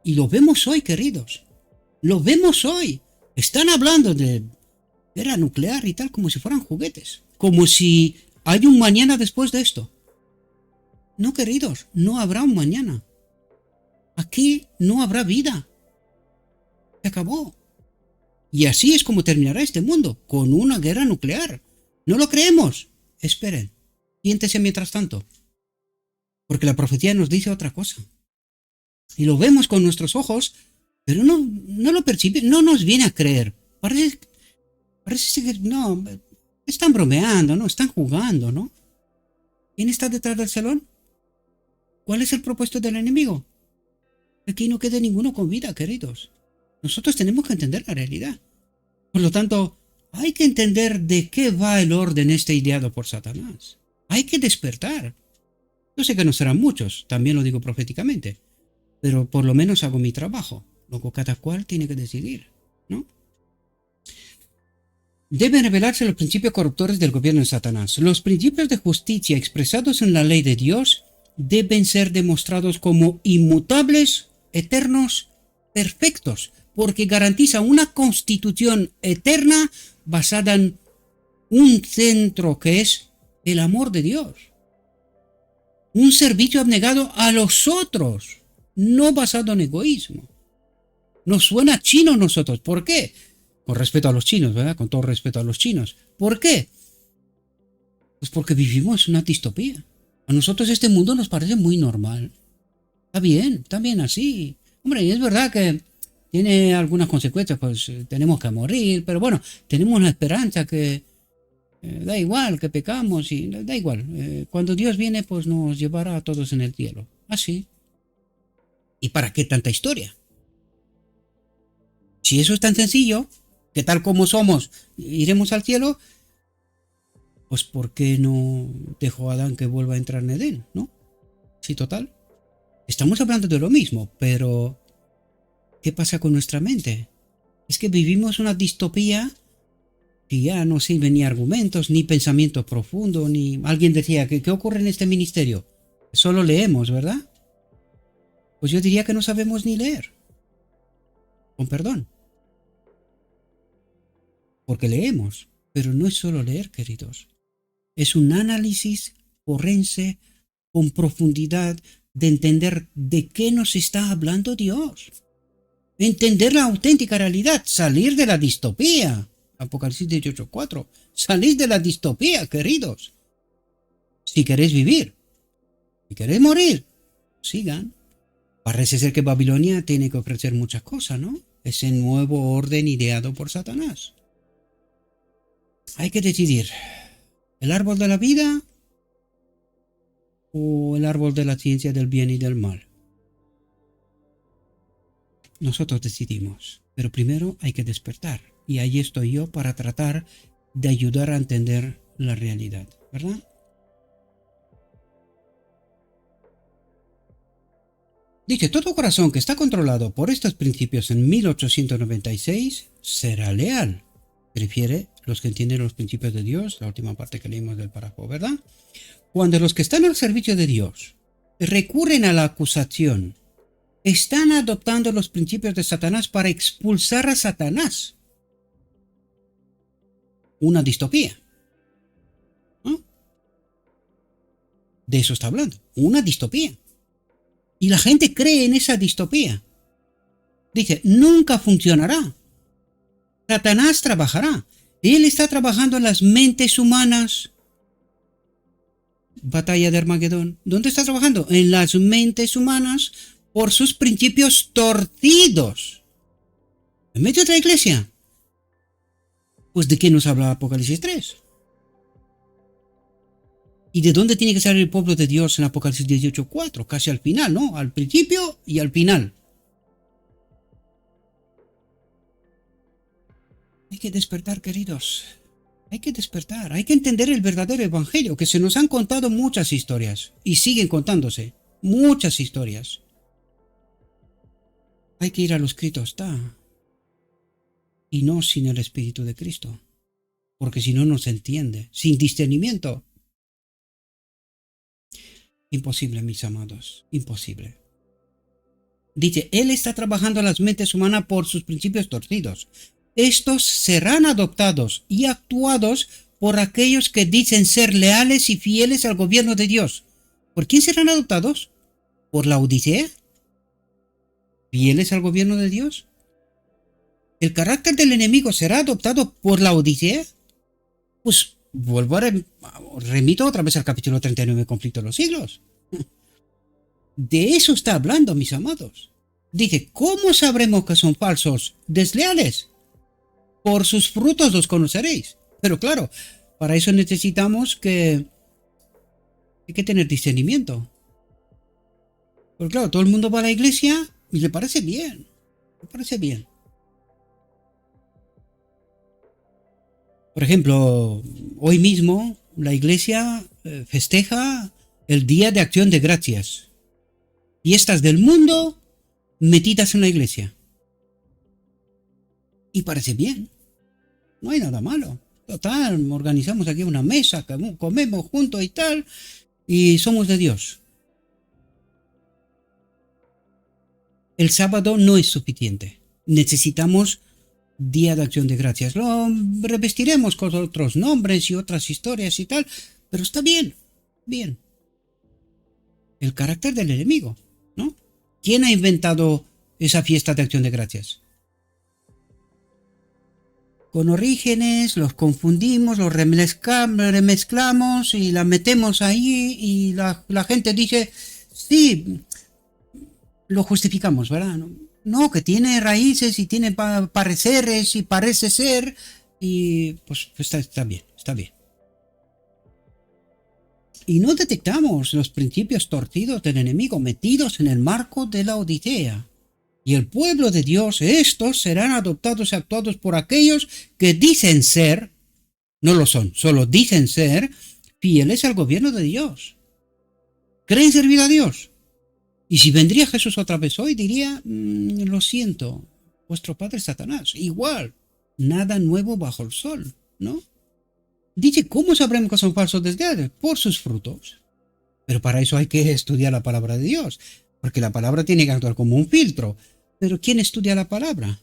Y lo vemos hoy, queridos. Lo vemos hoy. Están hablando de guerra nuclear y tal como si fueran juguetes. Como si hay un mañana después de esto. No, queridos, no habrá un mañana. Aquí no habrá vida. Se acabó. Y así es como terminará este mundo, con una guerra nuclear. ¿No lo creemos? Esperen. Siéntese mientras tanto. Porque la profecía nos dice otra cosa. Y lo vemos con nuestros ojos, pero no lo percibe, no nos viene a creer. Parece que no, están bromeando, ¿no? Están jugando, ¿no? ¿Quién está detrás del salón? ¿Cuál es el propósito del enemigo? Aquí no quede ninguno con vida, queridos. Nosotros tenemos que entender la realidad. Por lo tanto, hay que entender de qué va el orden este ideado por Satanás. Hay que despertar. Yo sé que no serán muchos, también lo digo proféticamente, pero por lo menos hago mi trabajo. Luego cada cual tiene que decidir, ¿no? deben revelarse los principios corruptores del gobierno de Satanás. Los principios de justicia expresados en la ley de Dios deben ser demostrados como inmutables, eternos, perfectos, porque garantiza una constitución eterna basada en un centro que es el amor de Dios. Un servicio abnegado a los otros, no basado en egoísmo. Nos suena chino a nosotros. ¿Por qué? Con respeto a los chinos, ¿verdad? Con todo respeto a los chinos. ¿Por qué? Pues porque vivimos una distopía. A nosotros este mundo nos parece muy normal. Está bien así. Hombre, y es verdad que tiene algunas consecuencias, pues tenemos que morir, pero bueno, tenemos la esperanza que da igual que pecamos y da igual. Cuando Dios viene, pues nos llevará a todos en el cielo. Así. ¿Y para qué tanta historia? Si eso es tan sencillo, que tal como somos iremos al cielo, pues ¿por qué no dejó a Adán que vuelva a entrar en Edén, no? Sí, total. Estamos hablando de lo mismo, pero ¿qué pasa con nuestra mente? Es que vivimos una distopía que ya no sirven ni argumentos, ni pensamiento profundo, ni... Alguien decía, ¿qué ocurre en este ministerio? Solo leemos, ¿verdad? Pues yo diría que no sabemos ni leer. Con perdón. Porque leemos, pero no es solo leer, queridos. Es un análisis forense con profundidad de entender de qué nos está hablando Dios. Entender la auténtica realidad, salir de la distopía. Apocalipsis 18:4. Salid de la distopía, queridos. Si queréis vivir, si queréis morir, sigan. Parece ser que Babilonia tiene que ofrecer muchas cosas, ¿no? Ese nuevo orden ideado por Satanás. Hay que decidir, ¿el árbol de la vida o el árbol de la ciencia del bien y del mal? Nosotros decidimos, pero primero hay que despertar. Y ahí estoy yo para tratar de ayudar a entender la realidad, ¿verdad? Dice, todo corazón que está controlado por estos principios en 1896 será leal. Prefiere los que entienden los principios de Dios, la última parte que leímos del párrafo, ¿verdad? Cuando los que están al servicio de Dios recurren a la acusación, están adoptando los principios de Satanás para expulsar a Satanás. Una distopía, ¿no? De eso está hablando, una distopía. Y la gente cree en esa distopía. Dice, nunca funcionará. Satanás trabajará. Él está trabajando en las mentes humanas. Batalla de Armagedón. ¿Dónde está trabajando? En las mentes humanas por sus principios torcidos. ¿En medio de la iglesia? Pues ¿de qué nos habla Apocalipsis 3? ¿Y de dónde tiene que salir el pueblo de Dios en Apocalipsis 18:4? Casi al final, ¿no? Al principio y al final. Hay que despertar, queridos. Hay que despertar. Hay que entender el verdadero evangelio, que se nos han contado muchas historias. Y siguen contándose. Muchas historias. Hay que ir a lo escrito está. Y no sin el Espíritu de Cristo. Porque si no, no se entiende. Sin discernimiento. Imposible, mis amados, imposible. Dice, Él está trabajando en las mentes humanas por sus principios torcidos. Estos serán adoptados y actuados por aquellos que dicen ser leales y fieles al gobierno de Dios. ¿Por quién serán adoptados? ¿Por la Odisea? ¿Fieles al gobierno de Dios? ¿El carácter del enemigo será adoptado por la Odisea? Pues vuelvo remito otra vez al capítulo 39, conflicto de los siglos. De eso está hablando, mis amados. Dice, ¿cómo sabremos que son falsos, desleales? Por sus frutos los conoceréis. Pero claro, para eso necesitamos que hay que tener discernimiento. Porque claro, todo el mundo va a la iglesia y le parece bien. Le parece bien. Por ejemplo, hoy mismo la iglesia festeja el Día de Acción de Gracias. Fiestas del mundo metidas en la iglesia. Y parece bien. No hay nada malo. Total, organizamos aquí una mesa, comemos juntos y tal, y somos de Dios. El sábado no es suficiente. Necesitamos Día de Acción de Gracias. Lo revestiremos con otros nombres y otras historias y tal, pero está bien, bien. El carácter del enemigo, ¿no? ¿Quién ha inventado esa fiesta de Acción de Gracias? Con orígenes, los confundimos, los remezclamos y la metemos ahí y la gente dice, sí, lo justificamos, ¿verdad? No, que tiene raíces y tiene pareceres y parece ser y pues está bien, está bien. Y no detectamos los principios torcidos del enemigo metidos en el marco de la Odisea. Y el pueblo de Dios, estos serán adoptados y actuados por aquellos que dicen ser, no lo son, solo dicen ser, fieles al gobierno de Dios. ¿Creen servir a Dios? Y si vendría Jesús otra vez hoy, diría, lo siento, vuestro padre Satanás, igual, nada nuevo bajo el sol, ¿no? Dice, ¿cómo sabremos que son falsos desde Dios? Por sus frutos. Pero para eso hay que estudiar la palabra de Dios, porque la palabra tiene que actuar como un filtro. Pero ¿quién estudia la palabra?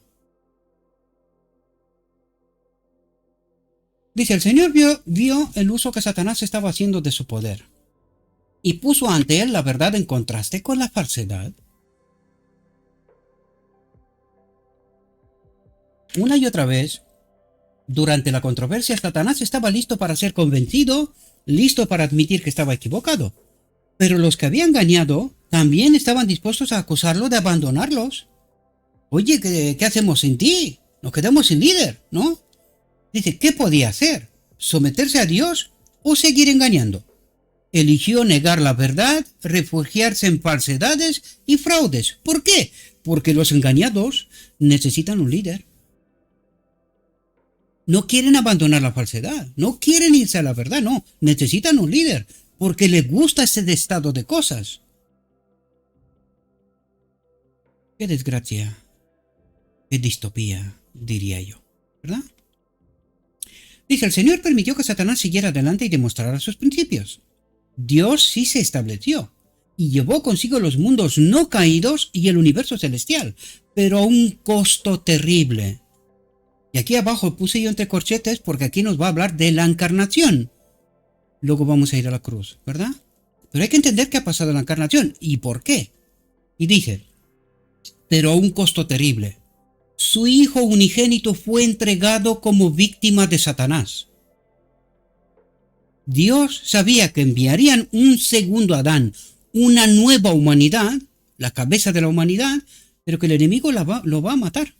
Dice, el Señor vio el uso que Satanás estaba haciendo de su poder y puso ante él la verdad en contraste con la falsedad. Una y otra vez, durante la controversia, Satanás estaba listo para ser convencido, listo para admitir que estaba equivocado. Pero los que habían engañado también estaban dispuestos a acusarlo de abandonarlos. Oye, ¿qué hacemos sin ti? Nos quedamos sin líder, ¿no? Dice, ¿qué podía hacer? ¿Someterse a Dios o seguir engañando? Eligió negar la verdad, refugiarse en falsedades y fraudes. ¿Por qué? Porque los engañados necesitan un líder. No quieren abandonar la falsedad, no quieren irse a la verdad, no, necesitan un líder, porque les gusta ese estado de cosas. Qué desgracia, qué distopía, diría yo, ¿verdad? Dice, el Señor permitió que Satanás siguiera adelante y demostrara sus principios. Dios sí se estableció y llevó consigo los mundos no caídos y el universo celestial, pero a un costo terrible. Y aquí abajo puse yo entre corchetes porque aquí nos va a hablar de la encarnación. Luego vamos a ir a la cruz, ¿verdad? Pero hay que entender qué ha pasado en la encarnación y por qué. Y dice, pero a un costo terrible. Su Hijo unigénito fue entregado como víctima de Satanás. Dios sabía que enviarían un segundo Adán, una nueva humanidad, la cabeza de la humanidad, pero que el enemigo lo va a matar.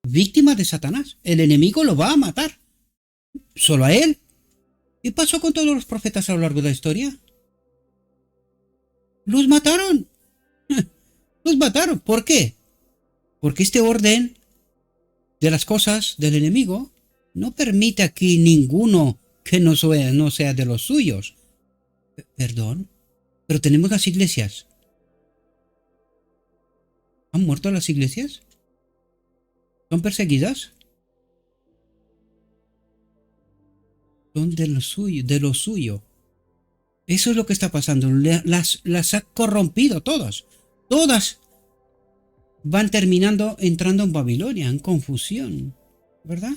Víctima de Satanás. El enemigo lo va a matar. Solo a él. ¿Qué pasó con todos los profetas a lo largo de la historia? Los mataron. Los mataron. ¿Por qué? Porque este orden de las cosas del enemigo no permite aquí ninguno que no sea de los suyos. Perdón. Pero tenemos las iglesias. ¿Han muerto las iglesias? ¿Son perseguidas? Son de lo suyo. Eso es lo que está pasando. Las ha corrompido todas. Todas van entrando en Babilonia, en confusión. ¿Verdad?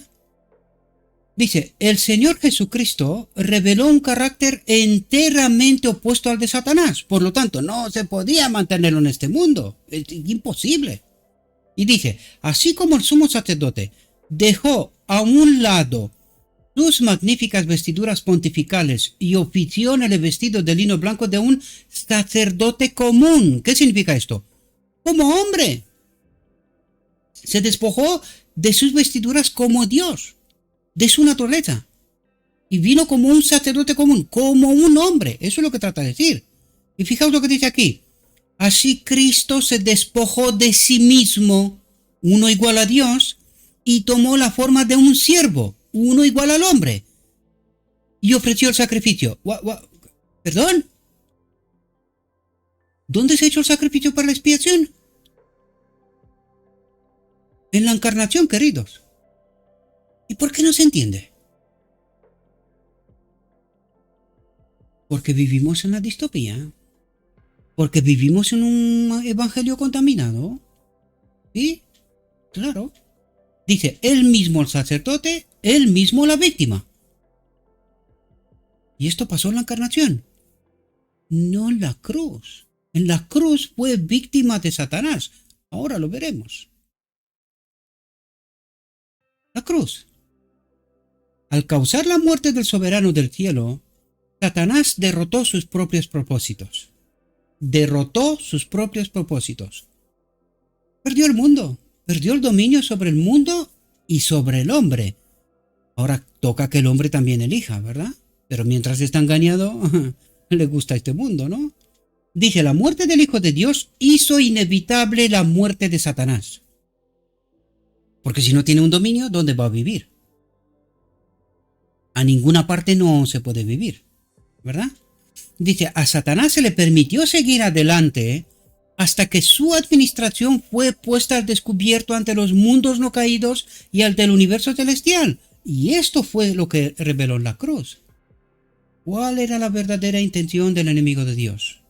Dice, el Señor Jesucristo reveló un carácter enteramente opuesto al de Satanás. Por lo tanto, no se podía mantenerlo en este mundo. Es imposible. Y dice, así como el sumo sacerdote dejó a un lado sus magníficas vestiduras pontificales y ofició en el vestido de lino blanco de un sacerdote común. ¿Qué significa esto? Como hombre. Se despojó de sus vestiduras como Dios, de su naturaleza. Y vino como un sacerdote común, como un hombre. Eso es lo que trata de decir. Y fijaos lo que dice aquí. Así Cristo se despojó de sí mismo, uno igual a Dios, y tomó la forma de un siervo, uno igual al hombre, y ofreció el sacrificio. ¿Perdón? ¿Dónde se ha hecho el sacrificio para la expiación? En la encarnación, queridos. por qué no se entiende? Porque vivimos en la distopía. Porque vivimos en un evangelio contaminado. ¿Sí? Claro. Dice, él mismo el sacerdote, él mismo la víctima. Y esto pasó en la encarnación. No en la cruz. En la cruz fue víctima de Satanás. Ahora lo veremos. La cruz. Al causar la muerte del soberano del cielo, Satanás derrotó sus propios propósitos. Derrotó sus propios propósitos. Perdió el mundo. Perdió el dominio sobre el mundo y sobre el hombre. Ahora toca que el hombre también elija, ¿verdad? Pero mientras está engañado, le gusta este mundo, ¿no? Dice, la muerte del Hijo de Dios hizo inevitable la muerte de Satanás. Porque si no tiene un dominio, ¿dónde va a vivir? A ninguna parte no se puede vivir, ¿verdad? Dice, a Satanás se le permitió seguir adelante hasta que su administración fue puesta al descubierto ante los mundos no caídos y al del universo celestial. Y esto fue lo que reveló en la cruz. ¿Cuál era la verdadera intención del enemigo de Dios?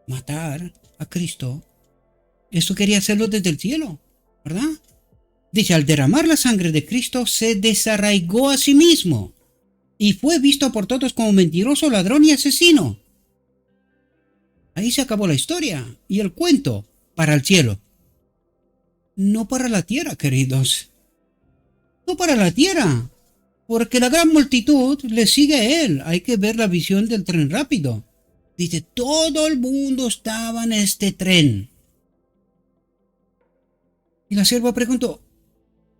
Matar a Cristo. Esto quería hacerlo desde el cielo, ¿verdad? Dice, al derramar la sangre de Cristo se desarraigó a sí mismo y fue visto por todos como mentiroso, ladrón y asesino. Ahí se acabó la historia y el cuento para el cielo. No para la tierra, queridos. No para la tierra. Porque la gran multitud le sigue a él. Hay que ver la visión del tren rápido. Dice, todo el mundo estaba en este tren. Y la sierva preguntó,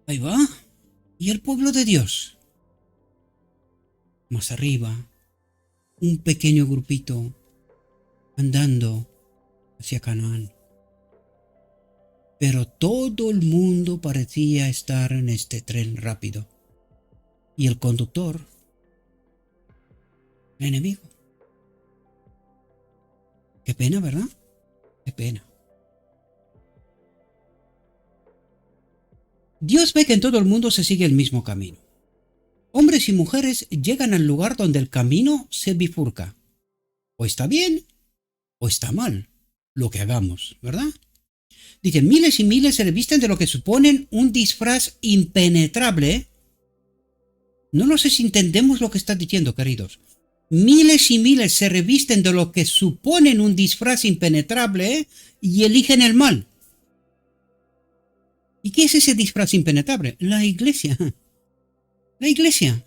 ahí va. ¿Y el pueblo de Dios? Más arriba, un pequeño grupito andando hacia Canaán. Pero todo el mundo parecía estar en este tren rápido. Y el conductor, el enemigo. Qué pena, ¿verdad? Qué pena. Dios ve que en todo el mundo se sigue el mismo camino. Hombres y mujeres llegan al lugar donde el camino se bifurca. O está bien, o está mal, lo que hagamos, ¿verdad? Dice, miles y miles se revisten de lo que suponen un disfraz impenetrable. No lo sé si entendemos lo que está diciendo, queridos. Miles y miles se revisten de lo que suponen un disfraz impenetrable y eligen el mal. ¿Y qué es ese disfraz impenetrable? La iglesia. La iglesia.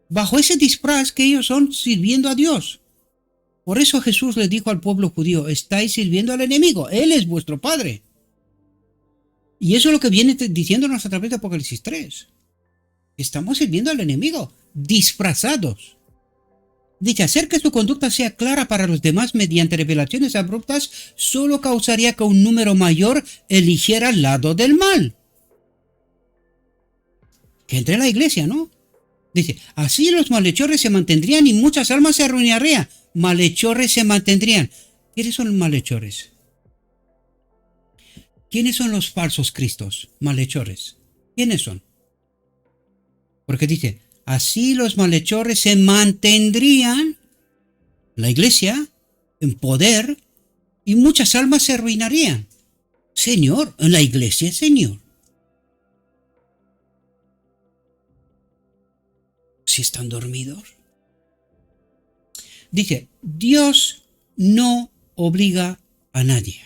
Bajo ese disfraz que ellos son sirviendo a Dios. Por eso Jesús le dijo al pueblo judío, estáis sirviendo al enemigo, él es vuestro padre. Y eso es lo que viene diciéndonos a través de Apocalipsis 3. Estamos sirviendo al enemigo, disfrazados. Dice, hacer que su conducta sea clara para los demás mediante revelaciones abruptas solo causaría que un número mayor eligiera el lado del mal. Que entre la iglesia, ¿no? Dice, así los malhechores se mantendrían y muchas almas se arruinarían. Malhechores se mantendrían. ¿Quiénes son los malhechores? ¿Quiénes son los falsos cristos? Malhechores. ¿Quiénes son? Porque dice, así los malhechores se mantendrían, la iglesia, en poder, y muchas almas se arruinarían. Señor, en la iglesia, Señor. Si están dormidos. Dice, Dios no obliga a nadie.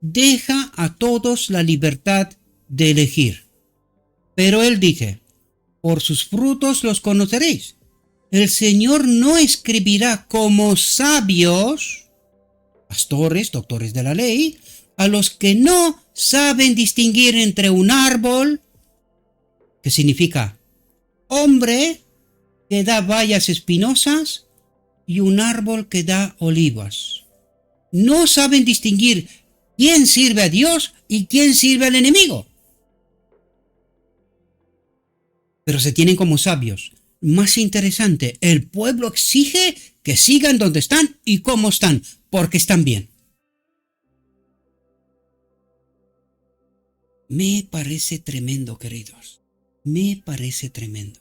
Deja a todos la libertad de elegir. Pero Él dice, por sus frutos los conoceréis. El Señor no escribirá como sabios, pastores, doctores de la ley, a los que no saben distinguir entre un árbol, que significa hombre, que da bayas espinosas, y un árbol que da olivas. No saben distinguir quién sirve a Dios y quién sirve al enemigo. Pero se tienen como sabios. Más interesante, el pueblo exige que sigan donde están y cómo están, porque están bien. Me parece tremendo, queridos. Me parece tremendo.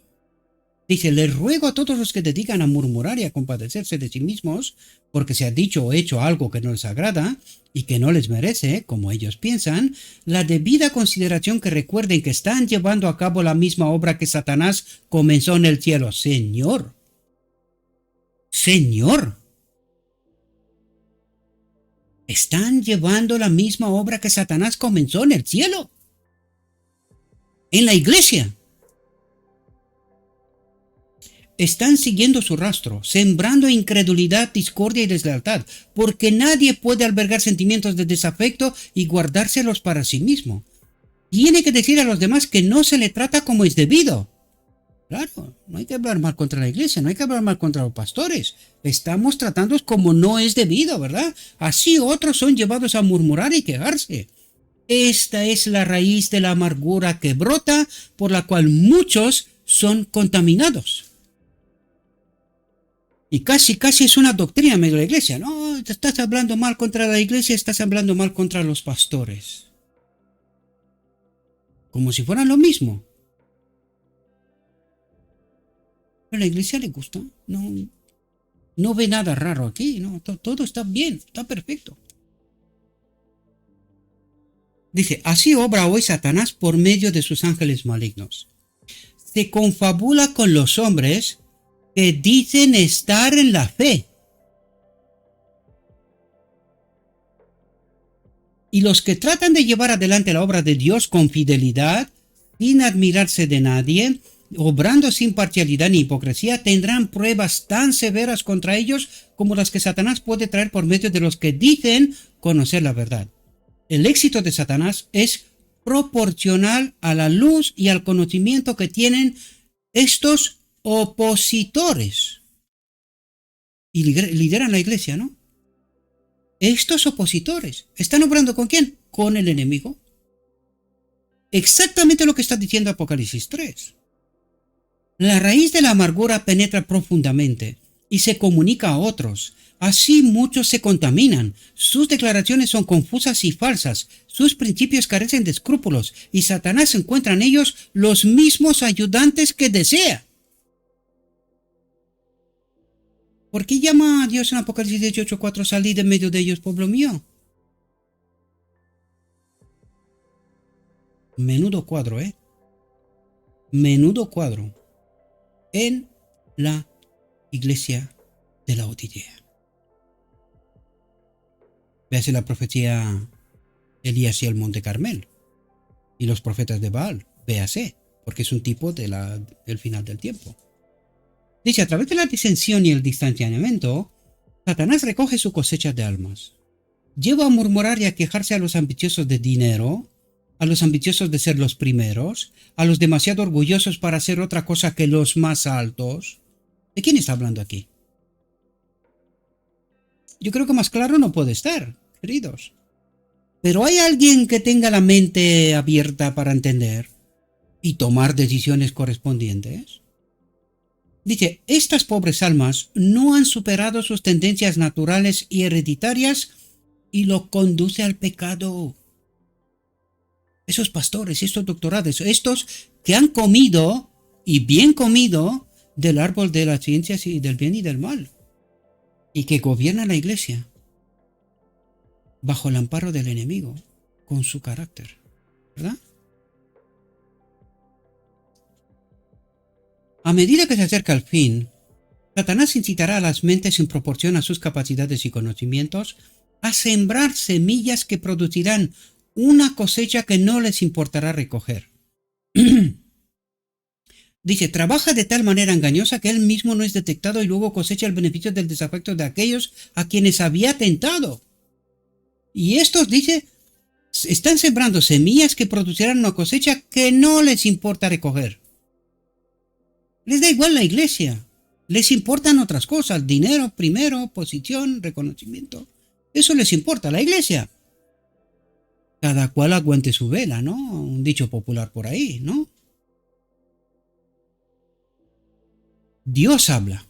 Dice, les ruego a todos los que dedican a murmurar y a compadecerse de sí mismos, porque se ha dicho o hecho algo que no les agrada y que no les merece, como ellos piensan, la debida consideración, que recuerden que están llevando a cabo la misma obra que Satanás comenzó en el cielo. Señor, Señor, están llevando la misma obra que Satanás comenzó en el cielo, en la iglesia. Están siguiendo su rastro, sembrando incredulidad, discordia y deslealtad, porque nadie puede albergar sentimientos de desafecto y guardárselos para sí mismo. Tiene que decir a los demás que no se le trata como es debido. Claro, no hay que hablar mal contra la iglesia, no hay que hablar mal contra los pastores. Estamos tratándolos como no es debido, ¿verdad? Así otros son llevados a murmurar y quejarse. Esta es la raíz de la amargura que brota, por la cual muchos son contaminados. Y casi es una doctrina de la iglesia. No, te estás hablando mal contra la iglesia, estás hablando mal contra los pastores. Como si fueran lo mismo. Pero a la iglesia le gusta. No ve nada raro aquí. No, todo está bien, está perfecto. Dice, así obra hoy Satanás por medio de sus ángeles malignos. Se confabula con los hombres que dicen estar en la fe. Y los que tratan de llevar adelante la obra de Dios con fidelidad, sin admirarse de nadie, obrando sin parcialidad ni hipocresía, tendrán pruebas tan severas contra ellos como las que Satanás puede traer por medio de los que dicen conocer la verdad. El éxito de Satanás es proporcional a la luz y al conocimiento que tienen estos opositores. Y lideran la iglesia, ¿no? Estos opositores están obrando ¿con quién? Con el enemigo. Exactamente lo que está diciendo Apocalipsis 3. La raíz de la amargura penetra profundamente y se comunica a otros. Así muchos se contaminan. Sus declaraciones son confusas y falsas. Sus principios carecen de escrúpulos y Satanás encuentra en ellos los mismos ayudantes que desea. ¿Por qué llama a Dios en Apocalipsis 18:4? Salid de medio de ellos, pueblo mío? Menudo cuadro, ¿eh? Menudo cuadro en la iglesia de la Odisea. Véase la profecía Elías y el Monte Carmel y los profetas de Baal. Véase, porque es un tipo del final del tiempo. Dice, a través de la disensión y el distanciamiento, Satanás recoge su cosecha de almas. Lleva a murmurar y a quejarse a los ambiciosos de dinero, a los ambiciosos de ser los primeros, a los demasiado orgullosos para hacer otra cosa que los más altos. ¿De quién está hablando aquí? Yo creo que más claro no puede estar, queridos. Pero ¿hay alguien que tenga la mente abierta para entender y tomar decisiones correspondientes? Dice, estas pobres almas no han superado sus tendencias naturales y hereditarias y lo conduce al pecado. Esos pastores, estos doctorados, estos que han comido, y bien comido, del árbol de las ciencias y del bien y del mal, y que gobiernan la iglesia bajo el amparo del enemigo, con su carácter, ¿verdad? A medida que se acerca el fin, Satanás incitará a las mentes en proporción a sus capacidades y conocimientos a sembrar semillas que producirán una cosecha que no les importará recoger. Dice, trabaja de tal manera engañosa que él mismo no es detectado y luego cosecha el beneficio del desafecto de aquellos a quienes había tentado. Y estos, dice, están sembrando semillas que producirán una cosecha que no les importa recoger. Les da igual la iglesia. Les importan otras cosas, dinero primero, posición, reconocimiento. Eso les importa a la iglesia. Cada cual aguante su vela, ¿no? Un dicho popular por ahí, ¿no? Dios habla.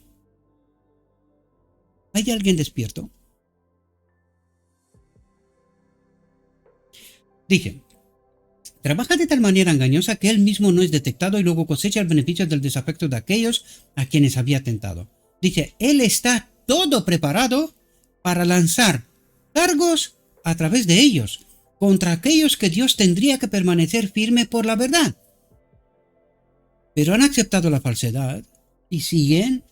¿Hay alguien despierto? Dije, trabaja de tal manera engañosa que él mismo no es detectado y luego cosecha el beneficio del desafecto de aquellos a quienes había tentado. Dice, él está todo preparado para lanzar cargos a través de ellos contra aquellos que Dios tendría que permanecer firme por la verdad. Pero han aceptado la falsedad y siguen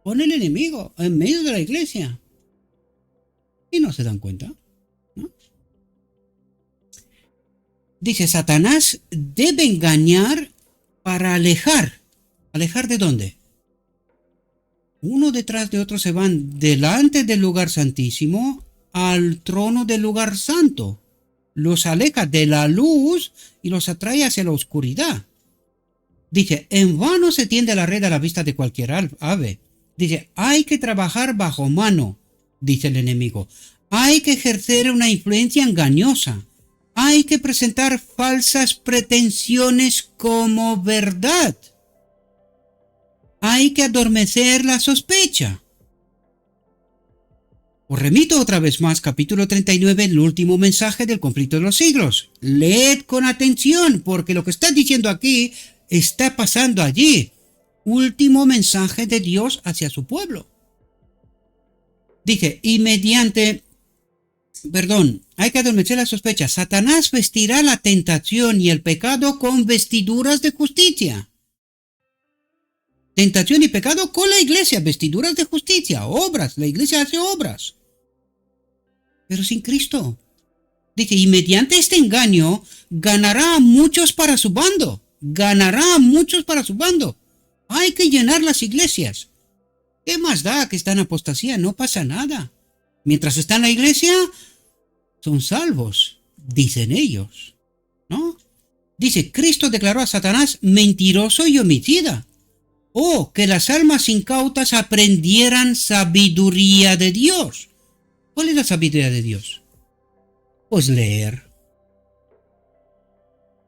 con el enemigo en medio de la iglesia. Y no se dan cuenta, ¿no? Dice, Satanás debe engañar para alejar. ¿Alejar de dónde? Uno detrás de otro se van delante del lugar santísimo al trono del lugar santo. Los aleja de la luz y los atrae hacia la oscuridad. Dice, en vano se tiende la red a la vista de cualquier ave. Dice, hay que trabajar bajo mano, dice el enemigo. Hay que ejercer una influencia engañosa. Hay que presentar falsas pretensiones como verdad. Hay que adormecer la sospecha. Os remito otra vez más, capítulo 39, el último mensaje del conflicto de los siglos. Leed con atención, porque lo que está diciendo aquí está pasando allí. Último mensaje de Dios hacia su pueblo. Dice, hay que adormecer la sospecha. Satanás vestirá la tentación y el pecado con vestiduras de justicia. Tentación y pecado con la iglesia, vestiduras de justicia, obras. La iglesia hace obras. Pero sin Cristo. Dice, y mediante este engaño ganará a muchos para su bando. Ganará a muchos para su bando. Hay que llenar las iglesias. ¿Qué más da que está en apostasía? No pasa nada. Mientras está en la iglesia, son salvos, dicen ellos, ¿no? Dice, Cristo declaró a Satanás mentiroso y homicida. Oh, que las almas incautas aprendieran sabiduría de Dios. ¿Cuál es la sabiduría de Dios? Pues leer.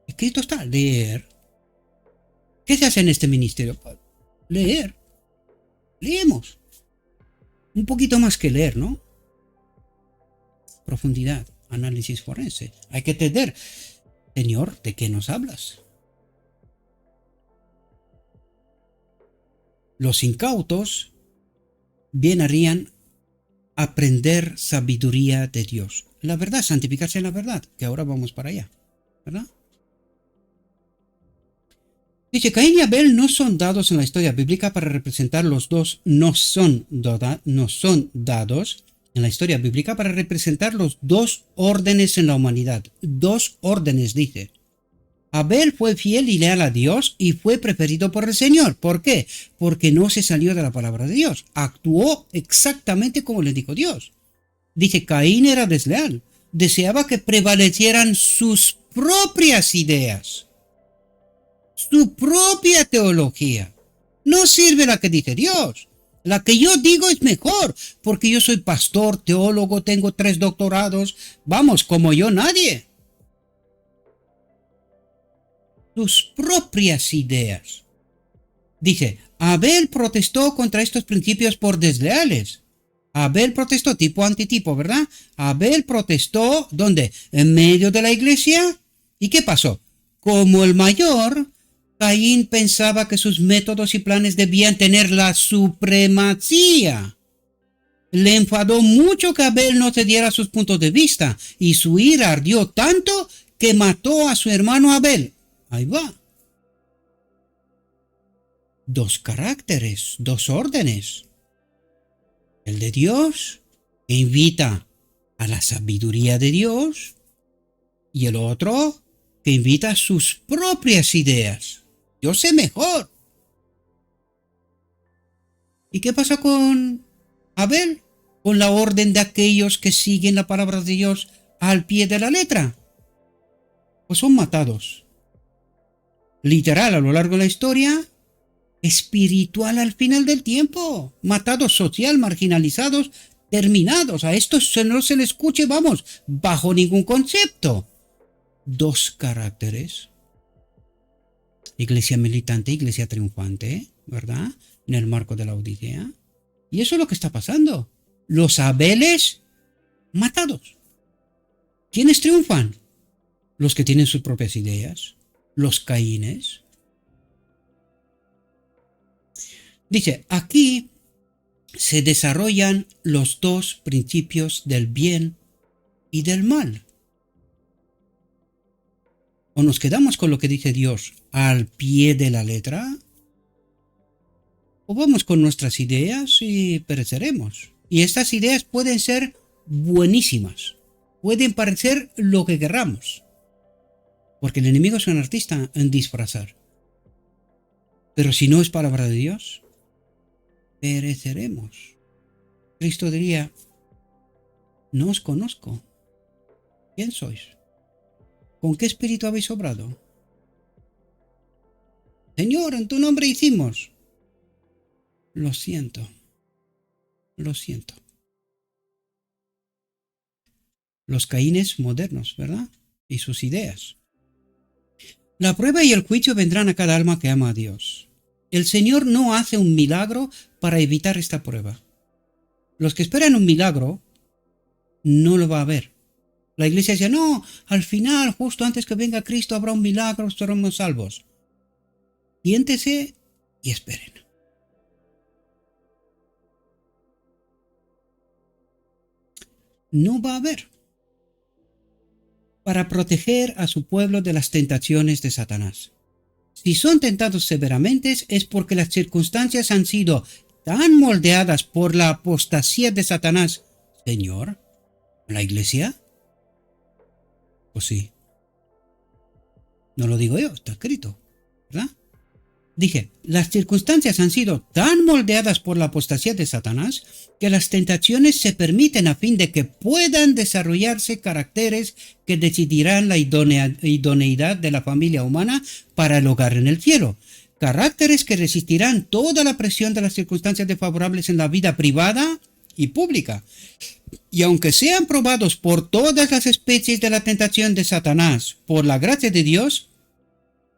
Escrito está, leer. ¿Qué se hace en este ministerio? Leer. Leemos. Un poquito más que leer, ¿no? Profundidad, análisis forense. Hay que entender, Señor, ¿de qué nos hablas? Los incautos bien harían aprender sabiduría de Dios. La verdad, santificarse en la verdad, que ahora vamos para allá, ¿verdad? Dice, Caín y Abel no son dados en la historia bíblica para representar los dos, no son dados en la historia bíblica para representar los dos órdenes en la humanidad. Dos órdenes, dice. Abel fue fiel y leal a Dios y fue preferido por el Señor. ¿Por qué? Porque no se salió de la palabra de Dios. Actuó exactamente como le dijo Dios. Dice, Caín era desleal. Deseaba que prevalecieran sus propias ideas. Su propia teología. No sirve la que dice Dios. La que yo digo es mejor, porque yo soy pastor, teólogo, tengo 3 doctorados. Vamos, como yo nadie. Sus propias ideas. Dice, Abel protestó contra estos principios por desleales. Abel protestó, tipo antitipo, ¿verdad? Abel protestó, ¿dónde? En medio de la iglesia. ¿Y qué pasó? Como el mayor, Caín pensaba que sus métodos y planes debían tener la supremacía. Le enfadó mucho que Abel no cediera sus puntos de vista, y su ira ardió tanto que mató a su hermano Abel. Ahí va. 2 caracteres, 2 órdenes. El de Dios, que invita a la sabiduría de Dios, y el otro, que invita a sus propias ideas. Yo sé mejor. ¿Y qué pasa con Abel? Con la orden de aquellos que siguen la palabra de Dios al pie de la letra. Pues son matados. Literal a lo largo de la historia, espiritual al final del tiempo. Matados social, marginalizados, terminados. A estos no se les escuche, vamos, bajo ningún concepto. 2 caracteres. Iglesia militante, iglesia triunfante, ¿verdad? En el marco de la Odisea. Y eso es lo que está pasando. Los Abeles matados. ¿Quiénes triunfan? los que tienen sus propias ideas, los Caínes. Dice, aquí se desarrollan los dos principios del bien y del mal. O nos quedamos con lo que dice Dios al pie de la letra, o vamos con nuestras ideas y pereceremos. Y estas ideas pueden ser buenísimas, pueden parecer lo que querramos, porque el enemigo es un artista en disfrazar. Pero si no es palabra de Dios, pereceremos. Cristo diría, no os conozco. ¿Quién sois? ¿Con qué espíritu habéis obrado? Señor, en tu nombre hicimos. Lo siento. Lo siento. Los Caínes modernos, ¿verdad? Y sus ideas. La prueba y el juicio vendrán a cada alma que ama a Dios. El Señor no hace un milagro para evitar esta prueba. Los que esperan un milagro no lo va a haber. La iglesia dice, no, al final, justo antes que venga Cristo, habrá un milagro, seremos salvos. Siéntese y esperen. No va a haber. Para proteger a su pueblo de las tentaciones de Satanás. Si son tentados severamente es porque las circunstancias han sido tan moldeadas por la apostasía de Satanás. Señor, ¿la iglesia? Pues sí. No lo digo yo, está escrito, ¿verdad? Dije, las circunstancias han sido tan moldeadas por la apostasía de Satanás que las tentaciones se permiten a fin de que puedan desarrollarse caracteres que decidirán la idoneidad de la familia humana para el hogar en el cielo. Caracteres que resistirán toda la presión de las circunstancias desfavorables en la vida privada y pública. Y aunque sean probados por todas las especies de la tentación de Satanás, por la gracia de Dios,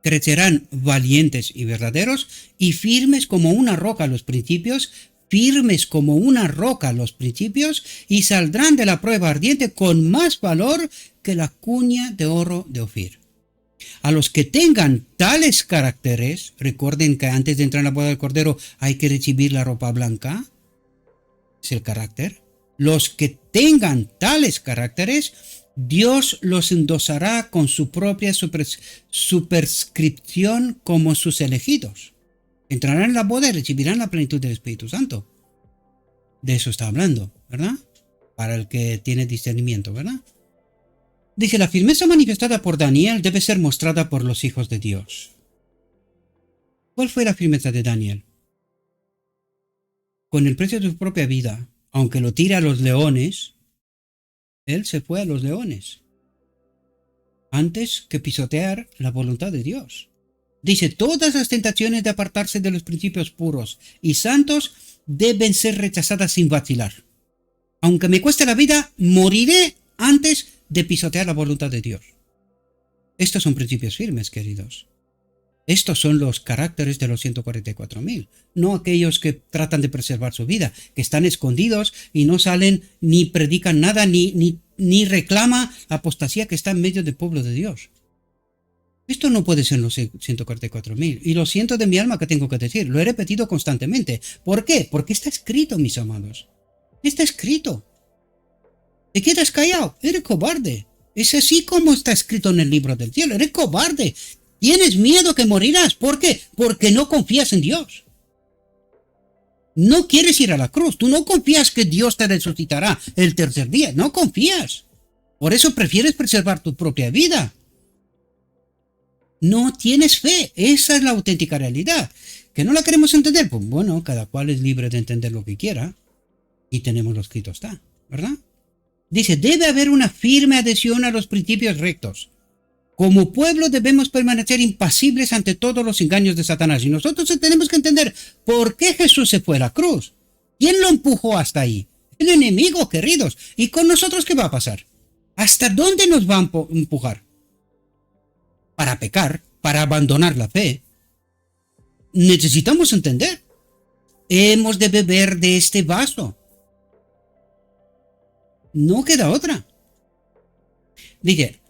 crecerán valientes y verdaderos y firmes como una roca los principios, y saldrán de la prueba ardiente con más valor que la cuña de oro de Ofir. A los que tengan tales caracteres, recuerden que antes de entrar en la boda del Cordero hay que recibir la ropa blanca, es el carácter. Los que tengan tales caracteres, Dios los endosará con su propia superscripción como sus elegidos. Entrarán en la boda y recibirán la plenitud del Espíritu Santo. De eso está hablando, ¿verdad? Para el que tiene discernimiento, ¿verdad? Dice, la firmeza manifestada por Daniel debe ser mostrada por los hijos de Dios. ¿Cuál fue la firmeza de Daniel? Con el precio de su propia vida, aunque lo tire a los leones, él se fue a los leones antes que pisotear la voluntad de Dios. Dice, todas las tentaciones de apartarse de los principios puros y santos deben ser rechazadas sin vacilar. Aunque me cueste la vida, moriré antes de pisotear la voluntad de Dios. Estos son principios firmes, queridos. Estos son los caracteres de los 144.000, no aquellos que tratan de preservar su vida, que están escondidos y no salen ni predican nada, ni reclama la apostasía que está en medio del pueblo de Dios. Esto no puede ser los 144.000, y lo siento de mi alma que tengo que decir, lo he repetido constantemente. ¿Por qué? Porque está escrito, mis amados. Está escrito. ¿Te quedas callado? Eres cobarde. Es así como está escrito en el libro del cielo. Eres cobarde. Tienes miedo que morirás. ¿Por qué? Porque no confías en Dios. No quieres ir a la cruz. Tú no confías que Dios te resucitará el tercer día. No confías. Por eso prefieres preservar tu propia vida. No tienes fe. Esa es la auténtica realidad. ¿Que no la queremos entender? Pues bueno, cada cual es libre de entender lo que quiera. Y tenemos lo escrito está, ¿verdad? Dice, debe haber una firme adhesión a los principios rectos. Como pueblo debemos permanecer impasibles ante todos los engaños de Satanás. Y nosotros tenemos que entender por qué Jesús se fue a la cruz. ¿Quién lo empujó hasta ahí? El enemigo, queridos. ¿Y con nosotros qué va a pasar? ¿Hasta dónde nos va a empujar? Para pecar, para abandonar la fe. Necesitamos entender. Hemos de beber de este vaso. No queda otra. Dice,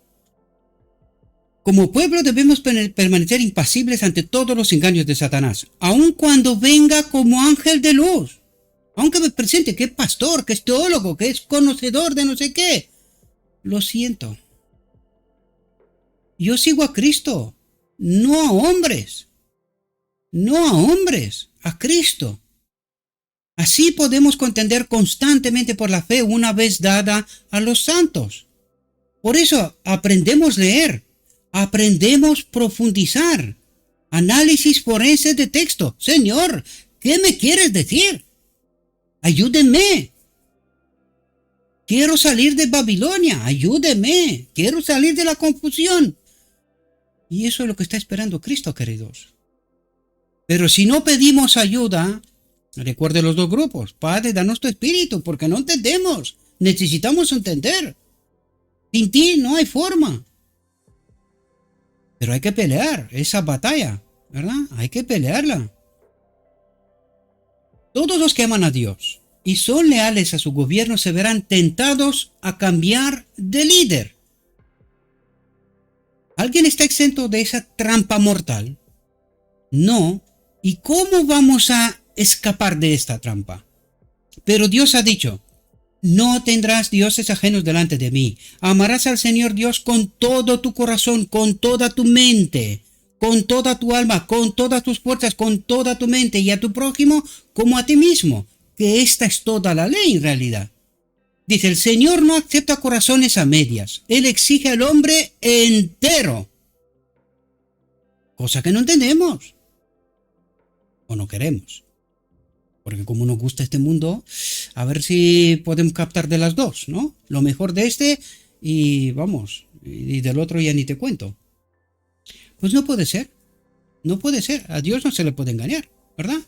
Como pueblo debemos permanecer impasibles ante todos los engaños de Satanás, aun cuando venga como ángel de luz. Aunque me presente que es pastor, que es teólogo, que es conocedor de no sé qué. Lo siento. Yo sigo a Cristo, no a hombres. No a hombres, a Cristo. Así podemos contender constantemente por la fe una vez dada a los santos. Por eso aprendemos leer, aprendemos profundizar. Análisis forense de texto. Señor, ¿qué me quieres decir? Ayúdenme. Quiero salir de Babilonia. Ayúdenme. Quiero salir de la confusión. Y eso es lo que está esperando Cristo, queridos. Pero si no pedimos ayuda, recuerde los dos grupos. Padre, danos tu espíritu, porque no entendemos. Necesitamos entender. Sin ti no hay forma. Pero hay que pelear esa batalla, ¿verdad? Hay que pelearla. Todos los que aman a Dios y son leales a su gobierno se verán tentados a cambiar de líder. ¿Alguien está exento de esa trampa mortal? No. ¿Y cómo vamos a escapar de esta trampa? Pero Dios ha dicho, no tendrás dioses ajenos delante de mí. Amarás al Señor Dios con todo tu corazón, con toda tu mente, con toda tu alma, con todas tus fuerzas, con toda tu mente, y a tu prójimo como a ti mismo. Que esta es toda la ley en realidad. Dice, el Señor no acepta corazones a medias. Él exige al hombre entero. Cosa que no entendemos. O no queremos. Porque como nos gusta este mundo, a ver si podemos captar de las dos, ¿no? Lo mejor de este y vamos, y del otro ya ni te cuento. Pues no puede ser. No puede ser. A Dios no se le puede engañar, ¿verdad?